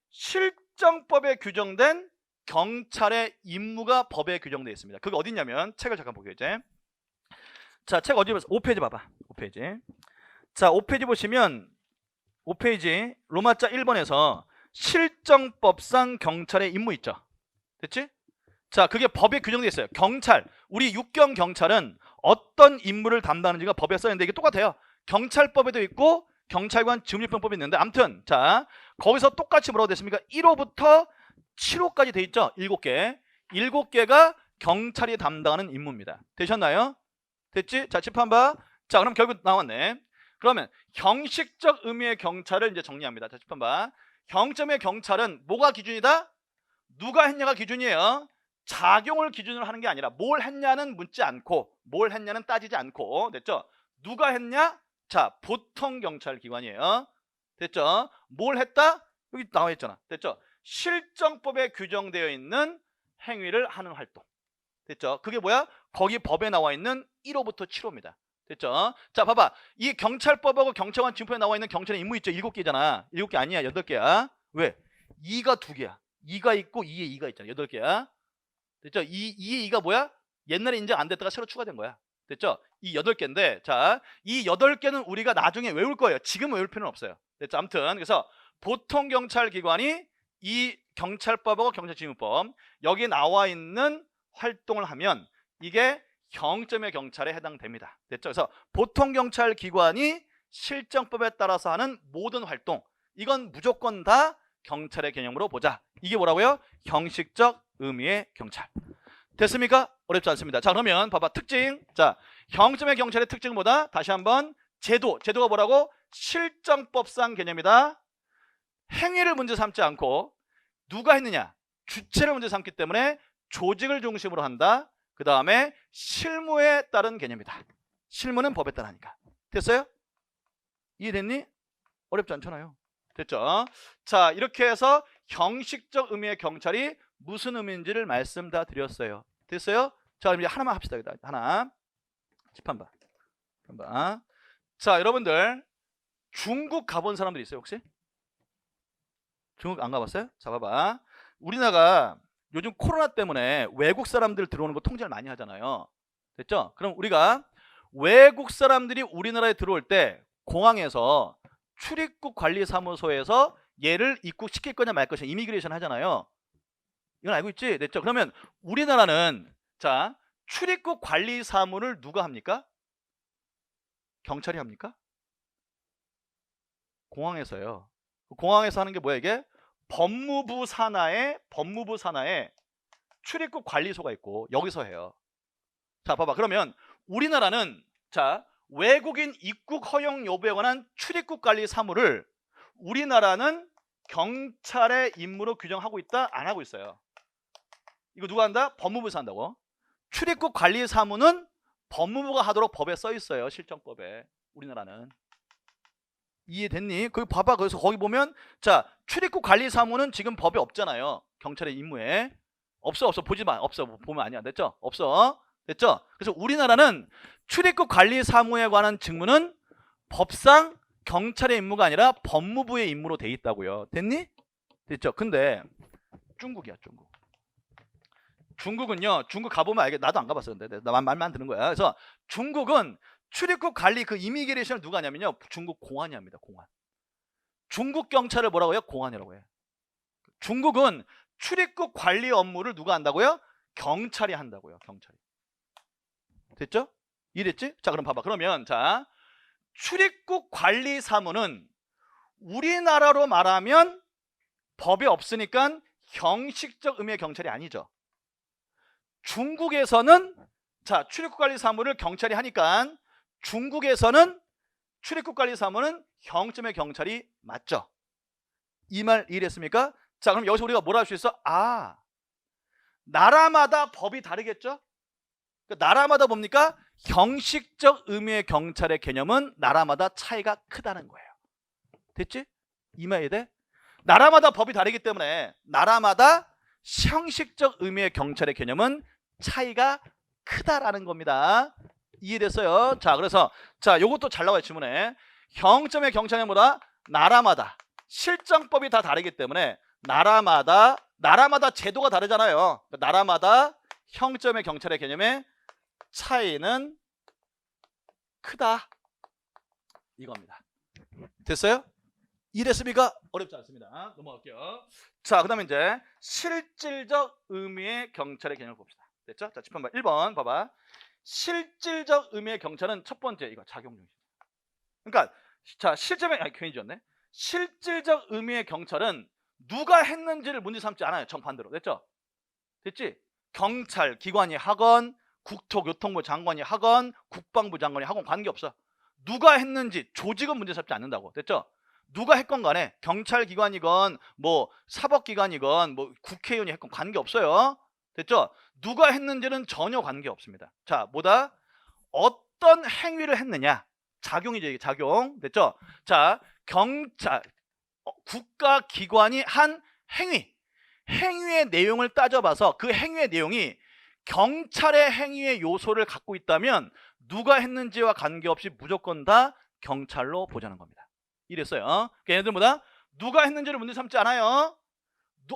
실정법에 규정된 경찰의 임무가 법에 규정되어 있습니다. 그게 어디 있냐면 책을 잠깐 보게요. 이제 자, 책 어디 보세요? 5페이지 봐봐. 5페이지. 자, 5페이지 보시면 5페이지 로마자 1번에서 실정법상 경찰의 임무 있죠. 됐지? 자, 그게 법에 규정되어 있어요. 경찰, 우리 육경 경찰은 어떤 임무를 담당하는지가 법에 써 있는데 이게 똑같아요. 경찰법에도 있고 경찰관 직무집행법이 있는데 아무튼 자, 거기서 똑같이 뭐라고 됐습니까? 1호부터 7호까지 돼 있죠. 7개. 7개가 경찰이 담당하는 임무입니다. 되셨나요? 됐지? 자, 짚한 봐. 자, 그럼 결국 나왔네. 그러면 형식적 의미의 경찰을 이제 정리합니다. 자, 짚한 봐. 경점의 경찰은 뭐가 기준이다? 누가 했냐가 기준이에요. 작용을 기준으로 하는 게 아니라 뭘 했냐는 묻지 않고 뭘 했냐는 따지지 않고 됐죠? 누가 했냐? 자, 보통 경찰 기관이에요. 됐죠? 뭘 했다? 여기 나와 있잖아. 됐죠? 실정법에 규정되어 있는 행위를 하는 활동. 됐죠? 그게 뭐야? 거기 법에 나와 있는 1호부터 7호입니다. 됐죠? 자, 봐봐. 이 경찰법하고 경찰관 직무법에 나와 있는 경찰의 임무 있죠? 7개잖아. 7개 아니야. 8개야. 왜? 2가 2개야. 2가 있고 2에 2가 있잖아. 8개야. 됐죠? 2에 2가 뭐야? 옛날에 인정 안 됐다가 새로 추가된 거야. 됐죠? 이 8개인데 자, 이 8개는 우리가 나중에 외울 거예요. 지금 외울 필요는 없어요. 됐죠? 아무튼 그래서 보통 경찰기관이 이 경찰법하고 경찰직무법 여기 나와 있는 활동을 하면 이게 경점의 경찰에 해당됩니다. 됐죠? 그래서 보통 경찰기관이 실정법에 따라서 하는 모든 활동 이건 무조건 다 경찰의 개념으로 보자. 이게 뭐라고요? 형식적 의미의 경찰. 됐습니까? 어렵지 않습니다. 자, 그러면 봐봐. 특징. 자, 경점의 경찰의 특징은 뭐다? 다시 한번 제도가 뭐라고? 실정법상 개념이다. 행위를 문제 삼지 않고 누가 했느냐? 주체를 문제 삼기 때문에 조직을 중심으로 한다. 그 다음에 실무에 따른 개념이다. 실무는 법에 따라하니까. 됐어요? 이해됐니? 어렵지 않잖아요. 됐죠? 자, 이렇게 해서 형식적 의미의 경찰이 무슨 의미인지를 말씀 다 드렸어요. 됐어요? 자, 그럼 이제 하나만 합시다. 하나. 짚한 봐. 자, 여러분들 중국 가본 사람들 있어요, 혹시? 중국 안 가봤어요? 자, 봐봐. 우리나라가 요즘 코로나 때문에 외국 사람들 들어오는 거 통제를 많이 하잖아요. 됐죠? 그럼 우리가 외국 사람들이 우리나라에 들어올 때 공항에서 출입국 관리사무소에서 얘를 입국시킬 거냐 말 것이냐 이미그레이션 하잖아요. 이건 알고 있지? 됐죠? 그러면 우리나라는 자, 출입국 관리 사무를 누가 합니까? 경찰이 합니까? 공항에서요. 공항에서 하는 게 뭐야 이게? 법무부 산하에 출입국 관리소가 있고 여기서 해요. 자, 봐봐. 그러면 우리나라는 자, 외국인 입국 허용 여부에 관한 출입국 관리 사무를 우리나라는 경찰의 임무로 규정하고 있다? 안 하고 있어요? 이거 누가 한다? 법무부에서 한다고. 출입국 관리 사무는 법무부가 하도록 법에 써 있어요. 실정법에. 우리나라는. 이해됐니? 거기 봐봐. 그래서 거기 보면 자, 출입국 관리 사무는 지금 법에 없잖아요. 경찰의 임무에. 없어. 보지 마. 없어. 보면 아니야. 됐죠? 없어. 됐죠? 그래서 우리나라는 출입국 관리 사무에 관한 직무는 법상 경찰의 임무가 아니라 법무부의 임무로 돼 있다고요. 됐니? 됐죠? 근데 중국이야, 중국. 중국은요, 중국 가보면 알겠. 나도 안 가봤어. 근데 나 말만 듣는 거야. 그래서 중국은 출입국 관리 그 이미그레이션을 누가 하냐면요, 중국 공안이 합니다. 공안. 중국 경찰을 뭐라고 해요? 공안이라고 해요. 중국은 출입국 관리 업무를 누가 한다고요? 경찰이 한다고요. 경찰이. 됐죠? 이해됐지? 자, 그럼 봐봐. 그러면 자, 출입국 관리 사무는 우리나라로 말하면 법이 없으니까 형식적 의미의 경찰이 아니죠. 중국에서는 자, 출입국 관리 사무를 경찰이 하니까 중국에서는 출입국 관리 사무는 형점의 경찰이 맞죠. 이 말 이해됐습니까? 자, 그럼 여기서 우리가 뭐라 할 수 있어? 아, 나라마다 법이 다르겠죠? 그러니까 나라마다 뭡니까? 형식적 의미의 경찰의 개념은 나라마다 차이가 크다는 거예요. 됐지? 이 말 이해돼? 나라마다 법이 다르기 때문에 나라마다 형식적 의미의 경찰의 개념은 차이가 크다라는 겁니다. 이해됐어요? 자, 그래서 자, 요것도 잘 나와요. 지문에. 형점의 경찰은 뭐다? 나라마다 실정법이 다 다르기 때문에 나라마다 제도가 다르잖아요. 나라마다 형점의 경찰의 개념의 차이는 크다. 이겁니다. 됐어요? 이해됐습니까? 어렵지 않습니다. 넘어갈게요. 자, 그 다음에 이제 실질적 의미의 경찰의 개념을 봅시다. 됐죠? 자, 짚어봐. 1번 봐봐. 실질적 의미의 경찰은 첫 번째 이거 작용중심. 그러니까 자, 실제면 괜히 지었네. 실질적 의미의 경찰은 누가 했는지를 문제 삼지 않아요. 정반대로. 됐죠? 됐지? 경찰 기관이 하건 국토교통부 장관이 하건 국방부 장관이 하건 관계없어. 누가 했는지 조직은 문제 삼지 않는다고. 됐죠? 누가 했건 간에 경찰 기관이건 뭐 사법기관이건 뭐 국회의원이 했건 관계없어요. 됐죠? 누가 했는지는 전혀 관계없습니다. 자, 뭐다? 어떤 행위를 했느냐. 작용이죠. 이게 작용. 됐죠? 자, 경찰 국가기관이 한 행위의 내용을 따져봐서 그 행위의 내용이 경찰의 행위의 요소를 갖고 있다면 누가 했는지와 관계없이 무조건 다 경찰로 보자는 겁니다. 이랬어요. 그러니까 얘네들 뭐다? 누가 했는지를 문제 삼지 않아요.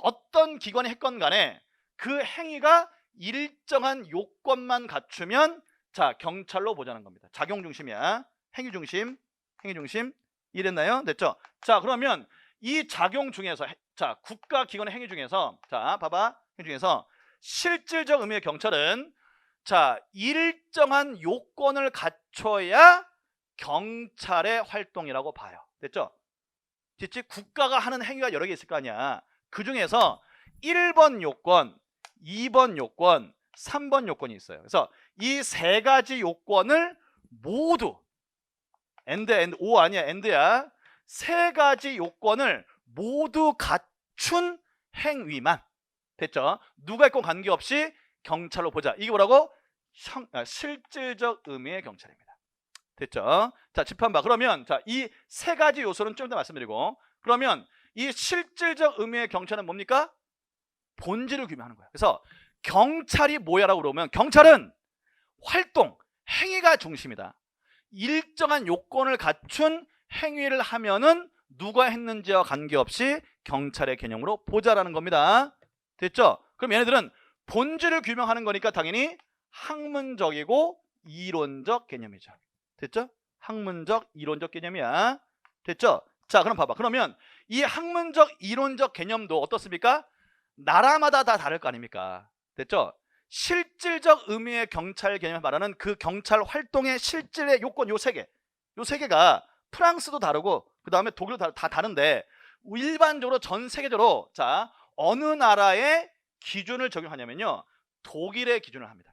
어떤 기관이 했건 간에 그 행위가 일정한 요건만 갖추면 자, 경찰로 보자는 겁니다. 작용 중심이야. 행위 중심. 이랬나요? 됐죠? 자, 그러면 이 작용 중에서 자, 국가기관의 행위 중에서 자, 봐봐. 행위 중에서 실질적 의미의 경찰은 자, 일정한 요건을 갖춰야 경찰의 활동이라고 봐요. 됐죠? 됐지? 국가가 하는 행위가 여러 개 있을 거 아니야. 그 중에서 1번 요건, 2번 요건, 3번 요건이 있어요. 그래서 이 세 가지 요건을 모두 O 아니야, AND야. 세 가지 요건을 모두 갖춘 행위만 됐죠? 누가 있건 관계없이 경찰로 보자. 이게 뭐라고? 실질적 의미의 경찰입니다. 됐죠? 자, 짚어봐. 그러면 자, 이 세 가지 요소는 좀 더 말씀드리고 그러면 이 실질적 의미의 경찰은 뭡니까? 본질을 규명하는 거예요. 그래서 경찰이 뭐야라고 그러면 경찰은 활동, 행위가 중심이다. 일정한 요건을 갖춘 행위를 하면은 누가 했는지와 관계없이 경찰의 개념으로 보자라는 겁니다. 됐죠? 그럼 얘네들은 본질을 규명하는 거니까 당연히 학문적이고 이론적 개념이죠. 됐죠? 학문적, 이론적 개념이야. 됐죠? 자, 그럼 봐봐. 그러면 이 학문적, 이론적 개념도 어떻습니까? 나라마다 다 다를 거 아닙니까? 됐죠? 실질적 의미의 경찰 개념을 말하는 그 경찰 활동의 실질의 요건 요 세 개가 프랑스도 다르고 그 다음에 독일도 다 다른데 일반적으로 전 세계적으로 자, 어느 나라의 기준을 적용하냐면요, 독일의 기준을 합니다.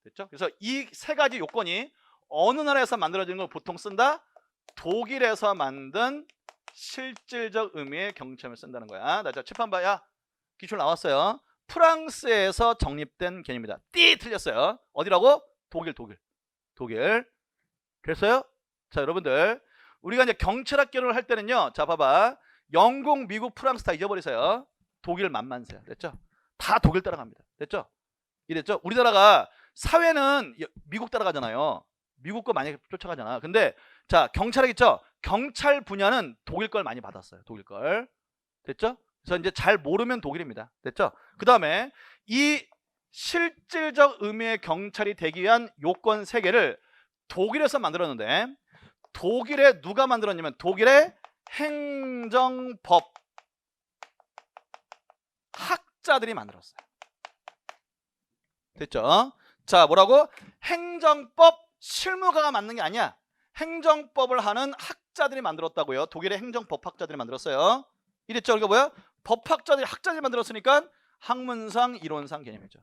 됐죠? 그래서 이 세 가지 요건이 어느 나라에서 만들어진 걸 보통 쓴다? 독일에서 만든 실질적 의미의 경찰을 쓴다는 거야. 나 자, 칠판 봐야 기출 나왔어요. 프랑스에서 정립된 개념이다. 띠 틀렸어요. 어디라고? 독일. 됐어요? 자, 여러분들 우리가 이제 경찰학 개론을 할 때는요. 자, 봐봐. 영국, 미국, 프랑스 다 잊어버리세요. 독일 만만세요. 됐죠? 다 독일 따라갑니다. 됐죠? 이랬죠? 우리나라가 사회는 미국 따라가잖아요. 미국 거 많이 쫓아가잖아. 근데 자, 경찰학 있죠? 경찰 분야는 독일 걸 많이 받았어요. 독일 걸. 됐죠? 그래서 이제 잘 모르면 독일입니다. 됐죠? 그 다음에 이 실질적 의미의 경찰이 되기 위한 요건 3개를 독일에서 만들었는데, 독일에 누가 만들었냐면 독일의 행정법 학자들이 만들었어요. 됐죠? 자, 뭐라고? 행정법 실무가가 만든 게 아니야. 행정법을 하는 학자들이 만들었다고요. 독일의 행정법 학자들이 만들었어요. 이랬죠? 그러니까 뭐야? 학자들이 만들었으니까 학문상, 이론상 개념이죠.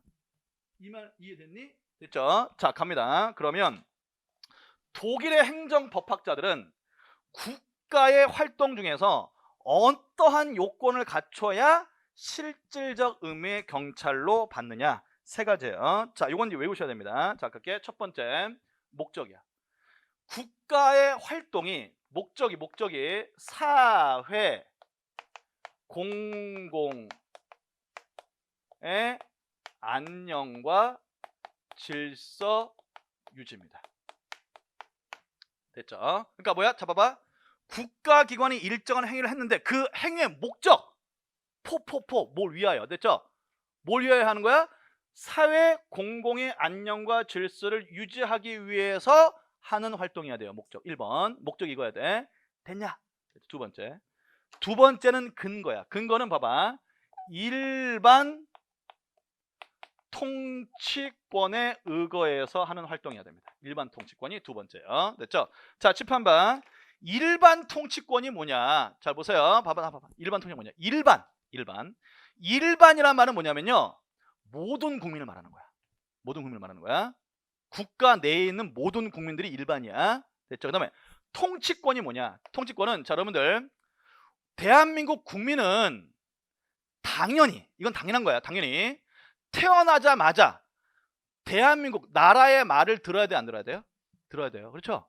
이 말 이해됐니? 됐죠? 자, 갑니다. 그러면 독일의 행정법학자들은 국가의 활동 중에서 어떠한 요건을 갖춰야 실질적 의미의 경찰로 받느냐? 3가지예요. 자, 이건 이제 외우셔야 됩니다. 자, 그게 첫 번째 목적이야. 국가의 활동이 목적이 사회, 공공의 안녕과 질서 유지입니다. 됐죠? 그러니까 뭐야? 자, 봐봐. 국가기관이 일정한 행위를 했는데 그 행위의 목적, 뭘 위하여? 됐죠? 뭘 위하여 하는 거야? 사회 공공의 안녕과 질서를 유지하기 위해서 하는 활동이어야 돼요. 목적. 1번. 목적 이거야 돼. 됐냐? 두 번째는 근거야. 근거는 봐봐. 일반 통치권에 의거해서 하는 활동이어야 됩니다. 일반 통치권이 두 번째요. 됐죠? 자, 칠판봐. 일반 통치권이 뭐냐? 잘 보세요. 봐봐. 일반 통치권 뭐냐? 일반이란 말은 뭐냐면요. 모든 국민을 말하는 거야. 국가 내에 있는 모든 국민들이 일반이야. 됐죠? 그 다음에 통치권이 뭐냐? 통치권은, 자, 여러분들, 대한민국 국민은 이건 당연한 거야. 당연히 태어나자마자 대한민국 나라의 말을 들어야 돼, 안 들어야 돼요? 들어야 돼요. 그렇죠?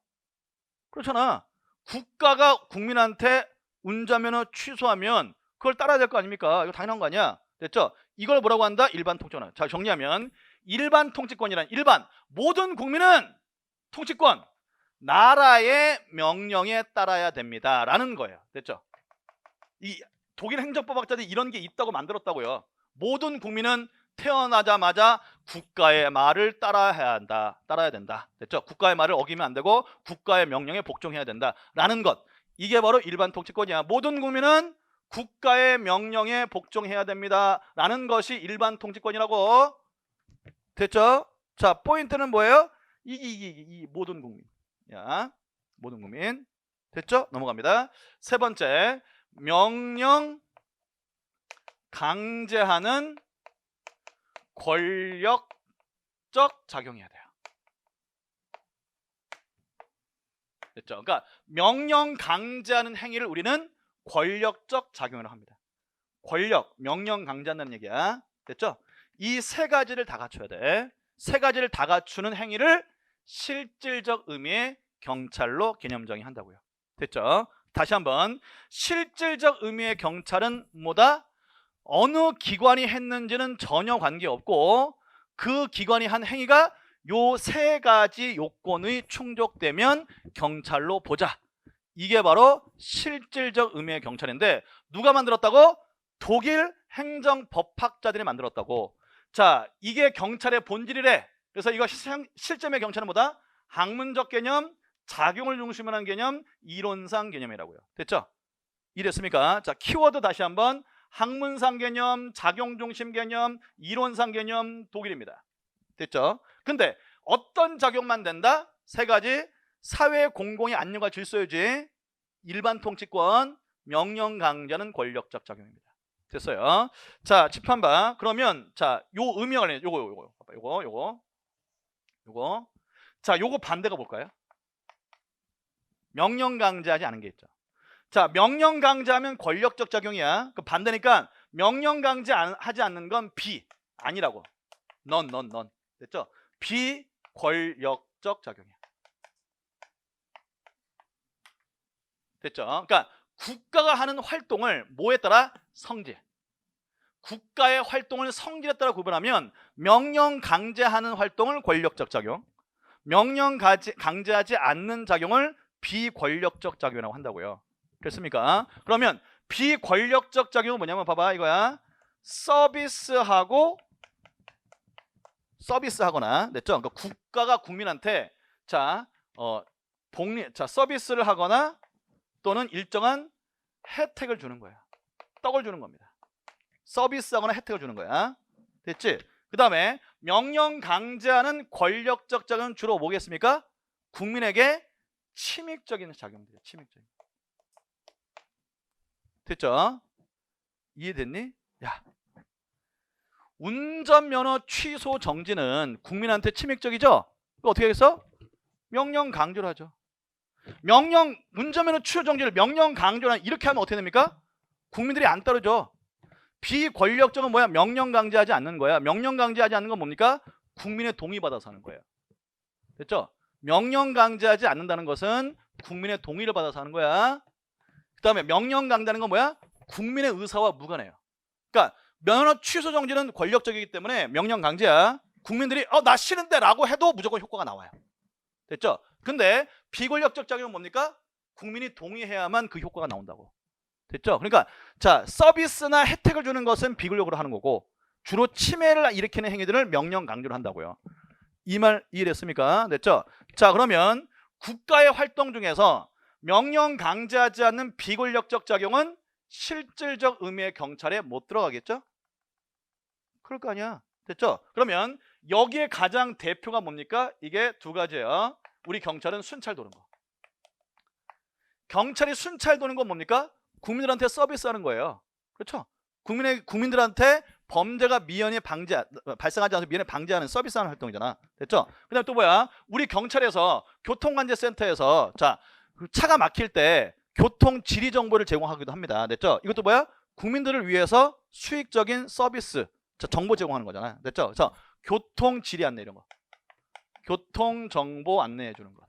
그렇잖아. 국가가 국민한테 운전면허 취소하면 그걸 따라야 될 거 아닙니까? 이거 당연한 거 아니야? 됐죠? 이걸 뭐라고 한다? 일반 통치권. 자, 정리하면 일반 통치권이란 모든 국민은 통치권, 나라의 명령에 따라야 됩니다 라는 거예요. 됐죠? 이 독일 행정법학자들이 이런 게 있다고 만들었다고요. 모든 국민은 태어나자마자 국가의 말을 따라야 된다. 됐죠? 국가의 말을 어기면 안 되고 국가의 명령에 복종해야 된다라는 것. 이게 바로 일반 통치권이야. 모든 국민은 국가의 명령에 복종해야 됩니다라는 것이 일반 통치권이라고. 됐죠? 자, 포인트는 뭐예요? 이 모든 국민. 야, 모든 국민. 됐죠? 넘어갑니다. 3번째, 명령 강제하는 권력적 작용해야 돼요. 됐죠? 그러니까 명령 강제하는 행위를 우리는 권력적 작용을 합니다. 명령 강제한다는 얘기야. 됐죠? 이 3가지를 다 갖춰야 돼. 3가지를 다 갖추는 행위를 실질적 의미의 경찰로 개념 정의한다고요. 됐죠? 다시 한번, 실질적 의미의 경찰은 뭐다? 어느 기관이 했는지는 전혀 관계없고 그 기관이 한 행위가 요 3가지 요건이 충족되면 경찰로 보자. 이게 바로 실질적 의미의 경찰인데, 누가 만들었다고? 독일 행정법학자들이 만들었다고. 자, 이게 경찰의 본질이래. 그래서 이거 실제의 경찰은 뭐다? 학문적 개념, 작용을 중심으로 하는 개념, 이론상 개념이라고요. 됐죠? 이랬습니까? 자, 키워드 다시 한번. 학문상 개념, 작용 중심 개념, 이론상 개념, 독일입니다. 됐죠? 근데 어떤 작용만 된다? 3가지. 사회 공공의 안녕과 질서 유지, 일반 통치권, 명령 강제는 권력적 작용입니다. 됐어요? 자, 칠판 봐. 그러면 자, 요 의미가 관련 요거. 자, 요거 반대가 볼까요? 명령 강제하지 않은 게 있죠. 자, 명령 강제하면 권력적 작용이야. 그 반대니까 명령 강제하지 않는 건 B 아니라고. 넌 됐죠? 비권력적 작용이야. 됐죠? 그러니까 국가가 하는 활동을 뭐에 따라? 성질. 국가의 활동을 성질에 따라 구분하면 명령 강제하는 활동을 권력적 작용, 명령 강제하지 않는 작용을 비권력적 작용이라고 한다고요. 됐습니까? 그러면 비권력적 작용은 뭐냐면 봐봐 이거야. 서비스하거나 됐죠? 그러니까 국가가 국민한테 서비스를 하거나 또는 일정한 혜택을 주는 거야. 떡을 주는 겁니다. 서비스하거나 혜택을 주는 거야. 됐지? 그 다음에 명령 강제하는 권력적 작용은 주로 뭐겠습니까? 국민에게 침입적인 작용들이야. 침입적인. 됐죠? 이해됐니? 야, 운전면허 취소 정지는 국민한테 침입적이죠? 그거 어떻게 하겠어? 명령 강제로 하죠. 운전면허 취소 정지를 명령 강제로 이렇게 하면 어떻게 됩니까? 국민들이 안 따르죠. 비권력적은 뭐야? 명령 강제하지 않는 거야. 명령 강제하지 않는 건 뭡니까? 국민의 동의받아서 하는 거예요. 됐죠? 명령 강제하지 않는다는 것은 국민의 동의를 받아서 하는 거야. 그 다음에 명령 강제하는 건 뭐야? 국민의 의사와 무관해요. 그러니까 면허 취소 정지는 권력적이기 때문에 명령 강제야. 국민들이 나 싫은데 라고 해도 무조건 효과가 나와요. 됐죠? 근데 비권력적 작용은 뭡니까? 국민이 동의해야만 그 효과가 나온다고. 됐죠? 그러니까 서비스나 혜택을 주는 것은 비권력으로 하는 거고 주로 침해를 일으키는 행위들을 명령 강제로 한다고요. 이 말 이해됐습니까? 됐죠? 자, 그러면 국가의 활동 중에서 명령 강제하지 않는 비권력적 작용은 실질적 의미의 경찰에 못 들어가겠죠? 그럴 거 아니야. 됐죠? 그러면 여기에 가장 대표가 뭡니까? 이게 두 가지예요. 우리 경찰은 순찰 도는 거. 경찰이 순찰 도는 건 뭡니까? 국민들한테 서비스하는 거예요. 그렇죠? 국민들한테 범죄가 발생하지 않아서 미연에 방지하는 서비스하는 활동이잖아. 됐죠? 그다음에 또 뭐야? 우리 경찰에서 교통관제센터에서 차가 막힐 때 교통 지리 정보를 제공하기도 합니다. 됐죠? 이것도 뭐야? 국민들을 위해서 수익적인 서비스, 정보 제공하는 거잖아. 됐죠? 그래서 교통 지리 안내 이런 거, 교통 정보 안내해 주는 거.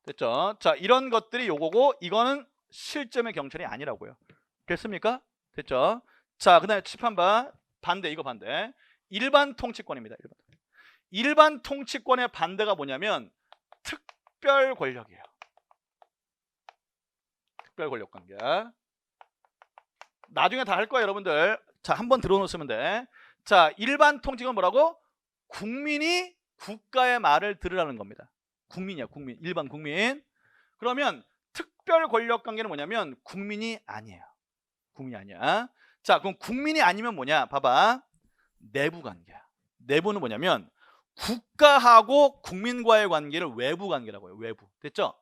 됐죠? 이런 것들이 요거고 이거는 실점의 경찰이 아니라고요. 됐습니까? 됐죠? 그 다음에 칠판봐. 반대, 이거 반대. 일반 통치권입니다. 일반 통치권의 반대가 뭐냐면 특별 권력이에요. 특별 권력 관계. 나중에 다 할 거예요, 여러분들. 한번 들어놓으시면 돼. 일반 통치권 뭐라고? 국민이 국가의 말을 들으라는 겁니다. 국민이야, 국민. 일반 국민. 그러면 특별 권력 관계는 뭐냐면 국민이 아니에요. 국민이 아니야. 그럼 국민이 아니면 뭐냐? 봐봐. 내부 관계야. 내부는 뭐냐면 국가하고 국민과의 관계를 외부 관계라고 해요. 외부. 됐죠?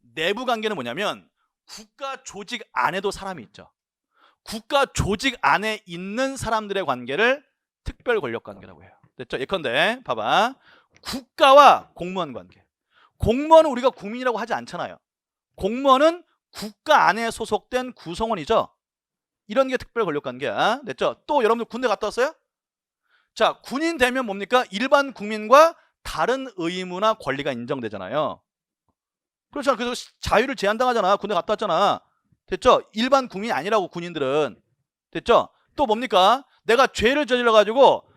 내부 관계는 뭐냐면 국가 조직 안에도 사람이 있죠. 국가 조직 안에 있는 사람들의 관계를 특별 권력 관계라고 해요. 됐죠? 예컨대 봐봐. 국가와 공무원 관계. 공무원은 우리가 국민이라고 하지 않잖아요. 공무원은 국가 안에 소속된 구성원이죠. 이런 게 특별 권력 관계야. 됐죠? 또 여러분들 군대 갔다 왔어요? 군인 되면 뭡니까? 일반 국민과 다른 의무나 권리가 인정되잖아요. 그렇잖아. 그래서 자유를 제한당하잖아. 군대 갔다 왔잖아. 됐죠? 일반 국민이 아니라고 군인들은. 됐죠? 또 뭡니까? 내가 죄를 저질러 가지고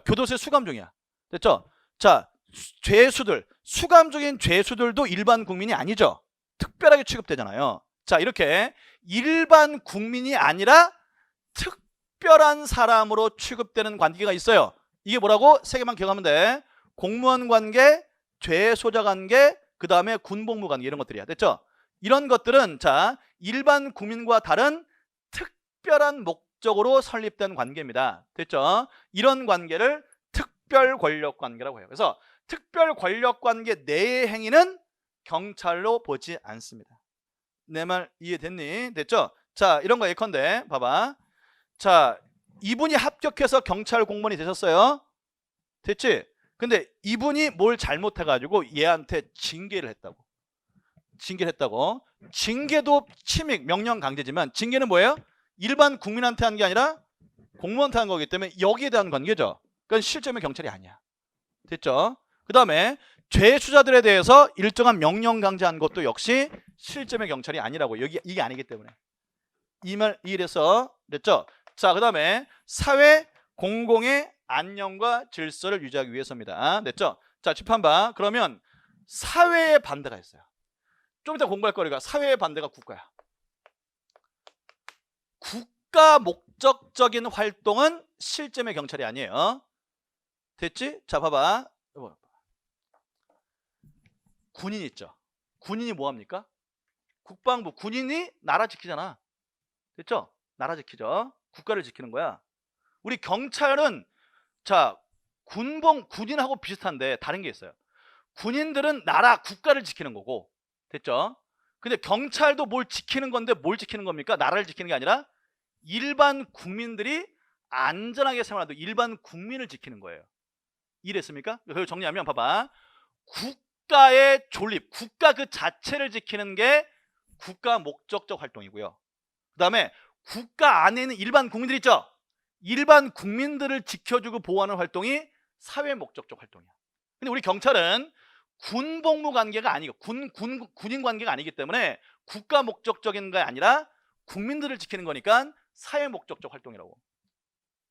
교도소에 수감 중이야. 됐죠? 죄수들, 수감 중인 죄수들도 일반 국민이 아니죠. 특별하게 취급되잖아요. 이렇게 일반 국민이 아니라 특별한 사람으로 취급되는 관계가 있어요. 이게 뭐라고? 세 개만 기억하면 돼. 공무원 관계, 죄소자 관계, 그 다음에 군복무 관계 이런 것들이야. 됐죠? 이런 것들은 일반 국민과 다른 특별한 목적으로 설립된 관계입니다. 됐죠? 이런 관계를 특별 권력 관계라고 해요. 그래서 특별 권력 관계 내의 행위는 경찰로 보지 않습니다. 내 말 이해됐니? 됐죠? 이런 거 예컨대 봐봐. 이분이 합격해서 경찰 공무원이 되셨어요. 됐지? 근데 이분이 뭘 잘못해가지고 얘한테 징계를 했다고. 징계를 했다고. 징계도 침입, 명령 강제지만 징계는 뭐예요? 일반 국민한테 한 게 아니라 공무원한테 한 거기 때문에 여기에 대한 관계죠. 그건 실제면 경찰이 아니야. 됐죠? 그 다음에 죄수자들에 대해서 일정한 명령 강제한 것도 역시 실제면 경찰이 아니라고. 여기 이게 아니기 때문에. 이래서 됐죠? 자, 그 다음에 사회 공공의 안녕과 질서를 유지하기 위해서입니다. 됐죠? 자, 집한봐. 그러면 사회의 반대가 있어요. 좀 이따 공부할 거리가 사회의 반대가 국가야. 국가 목적적인 활동은 실제면 경찰이 아니에요. 됐지? 자, 봐봐. 군인 있죠? 군인이 뭐 합니까? 국방부. 군인이 나라 지키잖아. 됐죠? 나라 지키죠. 국가를 지키는 거야. 우리 경찰은 자, 군인하고 비슷한데 다른 게 있어요. 군인들은 나라, 국가를 지키는 거고. 됐죠? 근데 경찰도 뭘 지키는 건데 뭘 지키는 겁니까? 나라를 지키는 게 아니라 일반 국민들이 안전하게 생활하도록 일반 국민을 지키는 거예요. 이해됐습니까? 그걸 정리하면 봐봐. 국가의 존립, 국가 그 자체를 지키는 게 국가 목적적 활동이고요. 그 다음에 국가 안에 있는 일반 국민들 있죠? 일반 국민들을 지켜주고 보호하는 활동이 사회 목적적 활동이야. 근데 우리 경찰은 군복무 관계가 아니고 군인 관계가 아니기 때문에 국가 목적적인 게 아니라 국민들을 지키는 거니까 사회 목적적 활동이라고.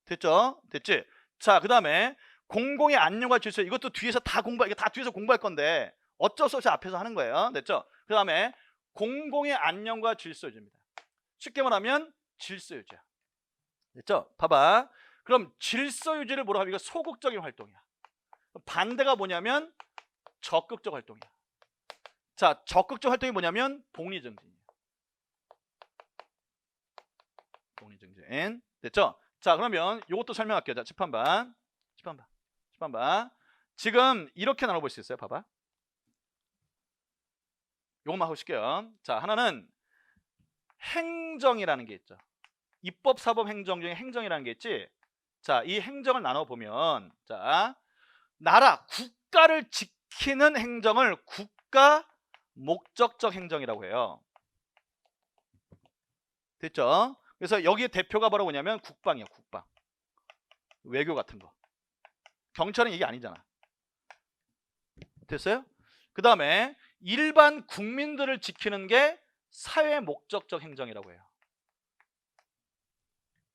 됐죠? 됐지? 자, 그 다음에 공공의 안녕과 질서. 이것도 뒤에서 이게 다 뒤에서 공부할 건데 어쩔 수 없이 앞에서 하는 거예요. 됐죠? 그 다음에 공공의 안녕과 질서 유지입니다. 쉽게 말하면 질서 유지야. 됐죠? 봐봐. 그럼 질서 유지를 뭐라고 하면 이거 소극적인 활동이야. 반대가 뭐냐면 적극적 활동이야. 자, 적극적 활동이 뭐냐면 독립정신이야. 독립정신. 됐죠? 자, 그러면 이것도 설명할게요. 자, 집한봐. 지금 이렇게 나눠볼 수 있어요. 봐봐. 요것만 하고 싶게요. 자, 하나는 행정이라는 게 있죠. 입법, 사법, 행정 중에 행정이라는 게 있지. 자, 이 행정을 나눠보면 자, 나라, 국가를 지키는 행정을 국가 목적적 행정이라고 해요. 됐죠? 그래서 여기에 대표가 바로 뭐냐면 국방이야. 국방. 외교 같은 거. 경찰은 이게 아니잖아. 됐어요? 그 다음에 일반 국민들을 지키는 게 사회 목적적 행정이라고 해요.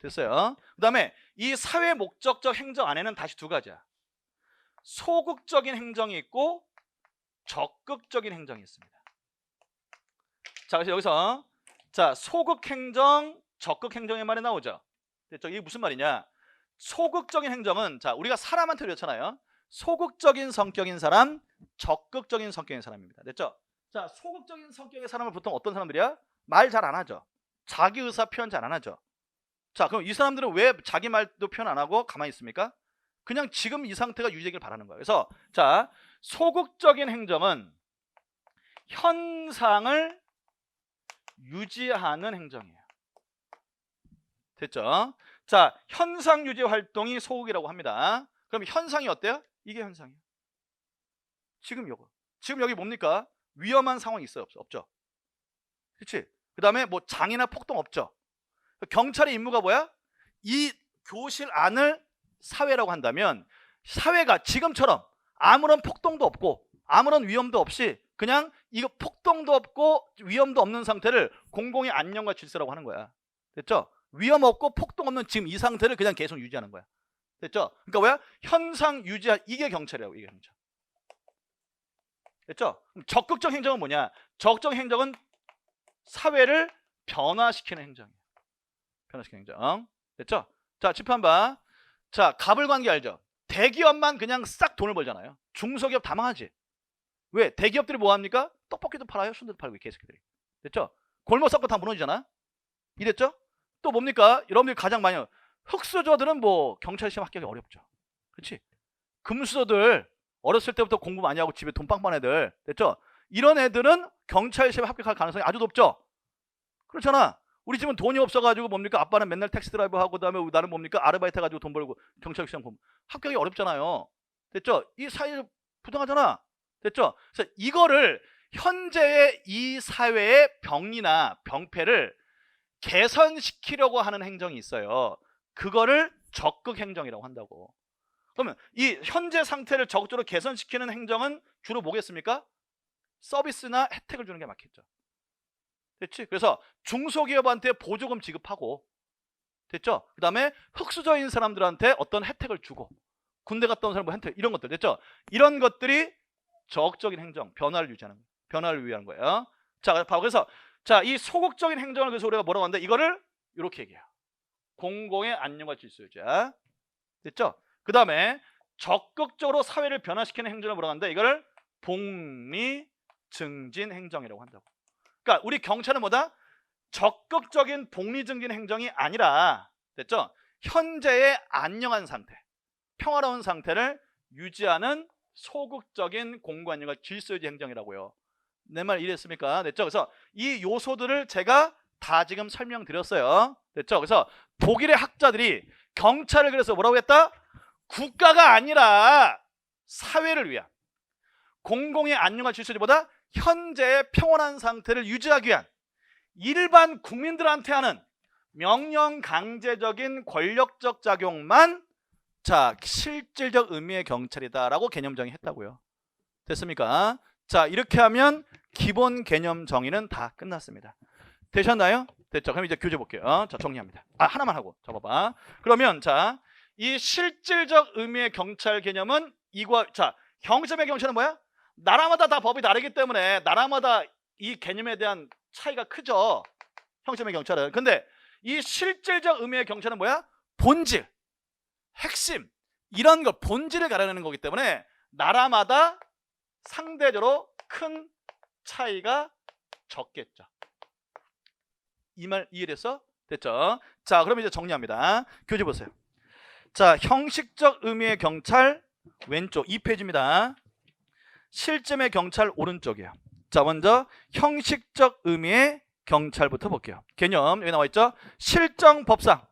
됐어요? 그 다음에 이 사회 목적적 행정 안에는 다시 두 가지야. 소극적인 행정이 있고 적극적인 행정이 있습니다. 자, 그래서 여기서 자, 소극 행정, 적극 행정의 말이 나오죠. 됐죠? 이게 무슨 말이냐? 소극적인 행정은 자, 우리가 사람한테 그렇잖아요. 소극적인 성격인 사람, 적극적인 성격인 사람입니다. 됐죠? 자, 소극적인 성격의 사람은 보통 어떤 사람들이야? 말 잘 안 하죠. 자기 의사 표현 잘 안 하죠. 자, 그럼 이 사람들은 왜 자기 말도 표현 안 하고 가만히 있습니까? 그냥 지금 이 상태가 유지되길 바라는 거예요. 그래서 자, 소극적인 행정은 현상을 유지하는 행정이에요. 됐죠? 자, 현상 유지 활동이 소극이라고 합니다. 그럼 현상이 어때요? 이게 현상이에요. 지금 요거. 지금 여기 뭡니까? 위험한 상황이 있어요? 없죠? 그렇지? 그 다음에 뭐 장애나 폭동 없죠? 경찰의 임무가 뭐야? 이 교실 안을 사회라고 한다면 사회가 지금처럼 아무런 폭동도 없고 아무런 위험도 없이 그냥 이거 폭동도 없고 위험도 없는 상태를 공공의 안녕과 질서라고 하는 거야. 됐죠? 위험 없고 폭동 없는 지금 이 상태를 그냥 계속 유지하는 거야. 됐죠? 그러니까 뭐야? 현상 유지할 이게 경찰이라고. 이게 경찰. 됐죠? 그럼 적극적 행정은 뭐냐? 적극적 행정은 사회를 변화시키는 행정이에요. 변화시키는 행정. 됐죠? 자, 집한봐. 자, 갑을관계 알죠? 대기업만 그냥 싹 돈을 벌잖아요. 중소기업 다 망하지. 왜? 대기업들이 뭐 합니까? 떡볶이도 팔아요. 순대도 팔고 이 개새끼들이. 됐죠? 골목 섞고 다 무너지잖아. 이랬죠? 또 뭡니까? 여러분들이 가장 많이 흑수저들은 뭐 경찰 시험 합격이 어렵죠. 그렇지? 금수저들 어렸을 때부터 공부 많이 하고 집에 돈 빵빵한 애들. 됐죠? 이런 애들은 경찰 시험에 합격할 가능성이 아주 높죠. 그렇잖아. 우리 집은 돈이 없어가지고 뭡니까? 아빠는 맨날 택시 드라이브 하고 그다음에 나는 뭡니까? 아르바이트 해가지고 돈 벌고 경찰 시험 보면 합격이 어렵잖아요. 됐죠? 이 사회 부당하잖아. 됐죠? 그래서 이거를 현재의 이 사회의 병리나 병폐를 개선시키려고 하는 행정이 있어요. 그거를 적극 행정이라고 한다고. 그러면 이 현재 상태를 적극적으로 개선시키는 행정은 주로 뭐겠습니까? 서비스나 혜택을 주는 게 맞겠죠. 됐지? 그래서 중소기업한테 보조금 지급하고, 됐죠? 그 다음에 흑수저인 사람들한테 어떤 혜택을 주고, 군대 갔다 온 사람 뭐 혜택, 이런 것들, 됐죠? 이런 것들이 적극적인 행정, 변화를 유지하는 거예요. 변화를 위한 거예요. 자, 그래서 자, 이 소극적인 행정을 그래서 우리가 뭐라고 하는데, 이거를 이렇게 얘기해요. 공공의 안녕과 질서 유지. 됐죠? 그 다음에 적극적으로 사회를 변화시키는 행정을 뭐라고 하는데, 이거를 복리 증진 행정이라고 한다고. 그러니까 우리 경찰은 뭐다? 적극적인 복리 증진 행정이 아니라, 됐죠? 현재의 안녕한 상태, 평화로운 상태를 유지하는 소극적인 공관념과 질서유지 행정이라고요. 내 말 이해했습니까? 됐죠? 그래서 이 요소들을 제가 다 지금 설명드렸어요. 됐죠? 그래서 독일의 학자들이 경찰을 그래서 뭐라고 했다? 국가가 아니라 사회를 위한, 공공의 안녕과 질서보다 현재의 평온한 상태를 유지하기 위한 일반 국민들한테 하는 명령 강제적인 권력적 작용만 자, 실질적 의미의 경찰이다라고 개념 정의했다고요. 됐습니까? 자, 이렇게 하면 기본 개념 정의는 다 끝났습니다. 되셨나요? 됐죠? 그럼 이제 교재 볼게요. 자, 정리합니다. 하나만 하고 접어봐. 그러면 자, 이 실질적 의미의 경찰 개념은 이거. 자, 형점의 경찰은 뭐야? 나라마다 다 법이 다르기 때문에 나라마다 이 개념에 대한 차이가 크죠. 형점의 경찰은. 근데 이 실질적 의미의 경찰은 뭐야? 본질, 핵심, 이런 거 본질을 가려내는 거기 때문에 나라마다 상대적으로 큰 차이가 적겠죠. 이 말 이해됐어? 됐죠? 자, 그럼 이제 정리합니다. 교재 보세요. 자, 형식적 의미의 경찰 왼쪽 2페이지입니다. 실점의 경찰 오른쪽이에요. 자, 먼저 형식적 의미의 경찰부터 볼게요. 개념 여기 나와 있죠? 실정법상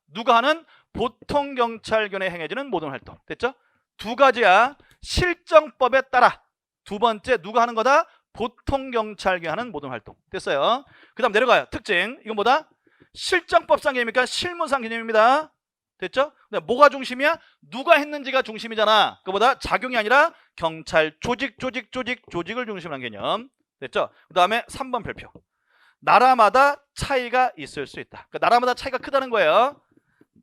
누가 하는 보통 경찰견에 행해지는 모든 활동. 됐죠? 두 가지야. 실정법에 따라 두 번째 누가 하는 거다? 보통 경찰견이 하는 모든 활동. 됐어요? 그 다음 내려가요. 특징 이건 뭐다? 실정법상 개념이니까 실무상 개념입니다. 됐죠? 근데 뭐가 중심이야? 누가 했는지가 중심이잖아. 그거보다 작용이 아니라 경찰 조직을 중심으로 한 개념. 됐죠? 그 다음에 3번 별표. 나라마다 차이가 있을 수 있다. 그러니까 나라마다 차이가 크다는 거예요.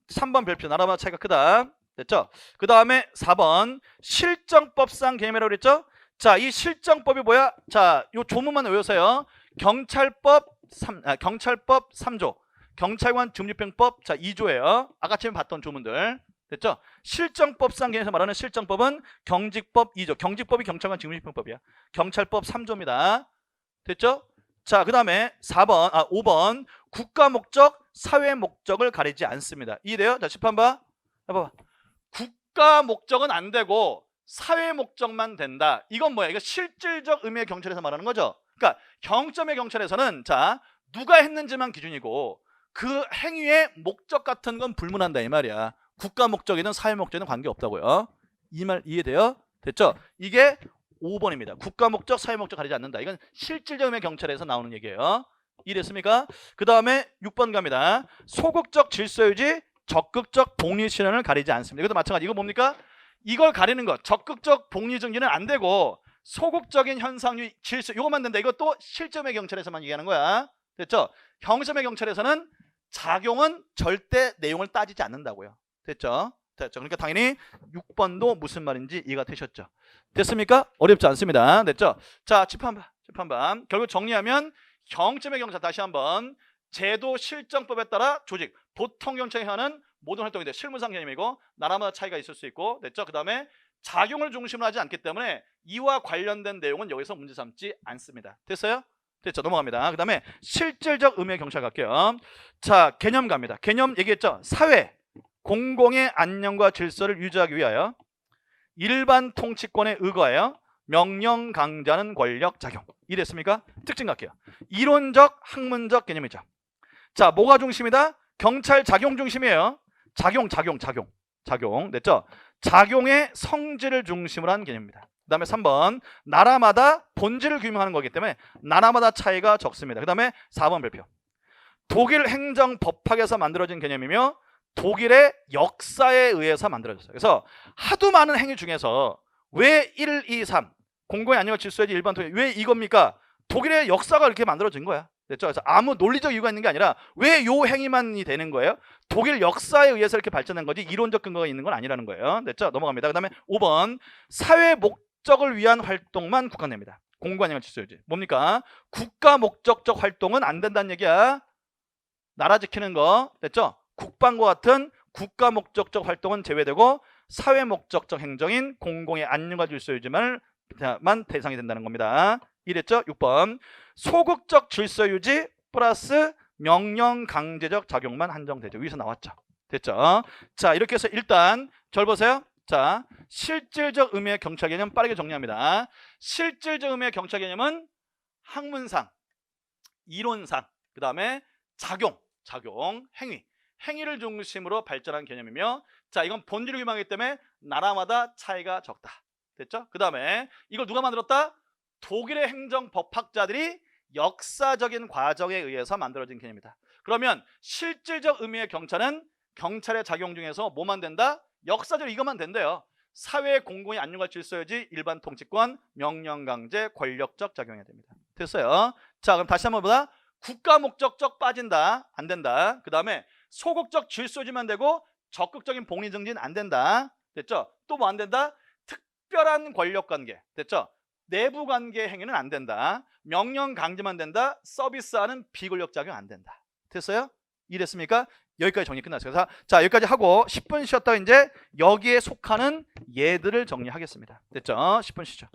3번 별표. 나라마다 차이가 크다. 됐죠? 그 다음에 4번 실정법상 개념이라고 그랬죠? 자, 이 실정법이 뭐야? 자, 요 조문만 외우세요. 경찰법 3조. 경찰관 중립행법 자 2조예요. 아까 처음에 봤던 조문들. 됐죠? 실정법상 개념에서 말하는 실정법은 경직법 2조. 경직법이 경찰관 중립행법이야. 경찰법 3조입니다. 됐죠? 자, 그 다음에 5번 국가 목적, 사회 목적을 가리지 않습니다. 이해돼요? 자, 짚한 봐. 해봐봐. 국가 목적은 안 되고 사회 목적만 된다. 이건 뭐야? 이거 실질적 의미의 경찰에서 말하는 거죠. 그러니까 경점의 경찰에서는 자 누가 했는지만 기준이고 그 행위의 목적 같은 건 불문한다 이 말이야. 국가 목적이든 사회 목적이든 관계없다고요. 이 말 이해돼요? 됐죠? 이게 5번입니다. 국가 목적, 사회 목적 가리지 않는다. 이건 실질적 의미의 경찰에서 나오는 얘기예요. 이해됐습니까? 그 다음에 6번 갑니다. 소극적 질서유지, 적극적 복리 실현을 가리지 않습니다. 이것도 마찬가지. 이거 뭡니까? 이걸 가리는 것. 적극적 복리 증진은 안 되고 소극적인 현상유 질서 이것만 된다. 이것도 실점의 경찰에서만 얘기하는 거야. 됐죠? 형점의 경찰에서는 작용은 절대 내용을 따지지 않는다고요. 됐죠? 됐죠? 그러니까 당연히 6번도 무슨 말인지 이해가 되셨죠? 됐습니까? 어렵지 않습니다. 됐죠? 자, 짚한번. 결국 정리하면 경점의 경찰 다시 한번 제도 실정법에 따라 조직, 보통 경찰이 하는 모든 활동이 돼. 실무상 개념이고 나라마다 차이가 있을 수 있고. 됐죠? 그 다음에 작용을 중심으로 하지 않기 때문에 이와 관련된 내용은 여기서 문제 삼지 않습니다. 됐어요? 됐죠? 넘어갑니다. 그 다음에 실질적 의미의 경찰 갈게요. 자, 개념 갑니다. 개념 얘기했죠? 사회, 공공의 안녕과 질서를 유지하기 위하여 일반 통치권에 의거하여 명령 강제하는 권력 작용. 이랬습니까? 특징 갈게요. 이론적, 학문적 개념이죠. 자, 뭐가 중심이다? 경찰 작용 중심이에요. 작용. 됐죠? 작용의 성질을 중심으로 한 개념입니다. 그다음에 3번 나라마다 본질을 규명하는 거기 때문에 나라마다 차이가 적습니다. 그다음에 4번 별표. 독일 행정법학에서 만들어진 개념이며 독일의 역사에 의해서 만들어졌어요. 그래서 하도 많은 행위 중에서 왜 1, 2, 3 공공의 안녕을 질서야지 일반 통일 왜 이겁니까? 독일의 역사가 이렇게 만들어진 거야. 됐죠? 그래서 아무 논리적 이유가 있는 게 아니라 왜 요 행위만이 되는 거예요? 독일 역사에 의해서 이렇게 발전한 거지 이론적 근거가 있는 건 아니라는 거예요. 됐죠? 넘어갑니다. 그다음에 5번 사회 목적을 위한 활동만 국한됩니다. 공공의 안녕을 질서야지 뭡니까? 국가 목적적 활동은 안 된다는 얘기야. 나라 지키는 거 됐죠? 국방과 같은 국가 목적적 활동은 제외되고 사회 목적적 행정인 공공의 안녕과 질서 유지만 대상이 된다는 겁니다. 이랬죠? 6번 소극적 질서 유지 플러스 명령 강제적 작용만 한정되죠. 위에서 나왔죠. 됐죠? 자 이렇게 해서 일단 절 보세요. 자 실질적 의미의 경찰 개념 빠르게 정리합니다. 실질적 의미의 경찰 개념은 학문상, 이론상, 그 다음에 작용, 행위를 중심으로 발전한 개념이며 자 이건 본질을 규명하기 때문에 나라마다 차이가 적다. 됐죠? 그 다음에 이걸 누가 만들었다? 독일의 행정법학자들이 역사적인 과정에 의해서 만들어진 개념이다. 그러면 실질적 의미의 경찰은 경찰의 작용 중에서 뭐만 된다? 역사적으로 이것만 된대요. 사회 공공의 안녕과 질서유지, 일반 통치권, 명령 강제, 권력적 작용해야 됩니다. 됐어요? 자 그럼 다시 한번 보자. 국가 목적적 빠진다. 안 된다. 그 다음에 소극적 질서유지만 되고 적극적인 복리 증진 안 된다. 됐죠? 또 뭐 안 된다? 특별한 권력 관계. 됐죠? 내부 관계 행위는 안 된다. 명령 강제만 된다. 서비스하는 비권력 작용 안 된다. 됐어요? 이랬습니까? 여기까지 정리 끝났어요. 그래서 자 여기까지 하고 10분 쉬었다가 이제 여기에 속하는 예들을 정리하겠습니다. 됐죠? 10분 쉬죠.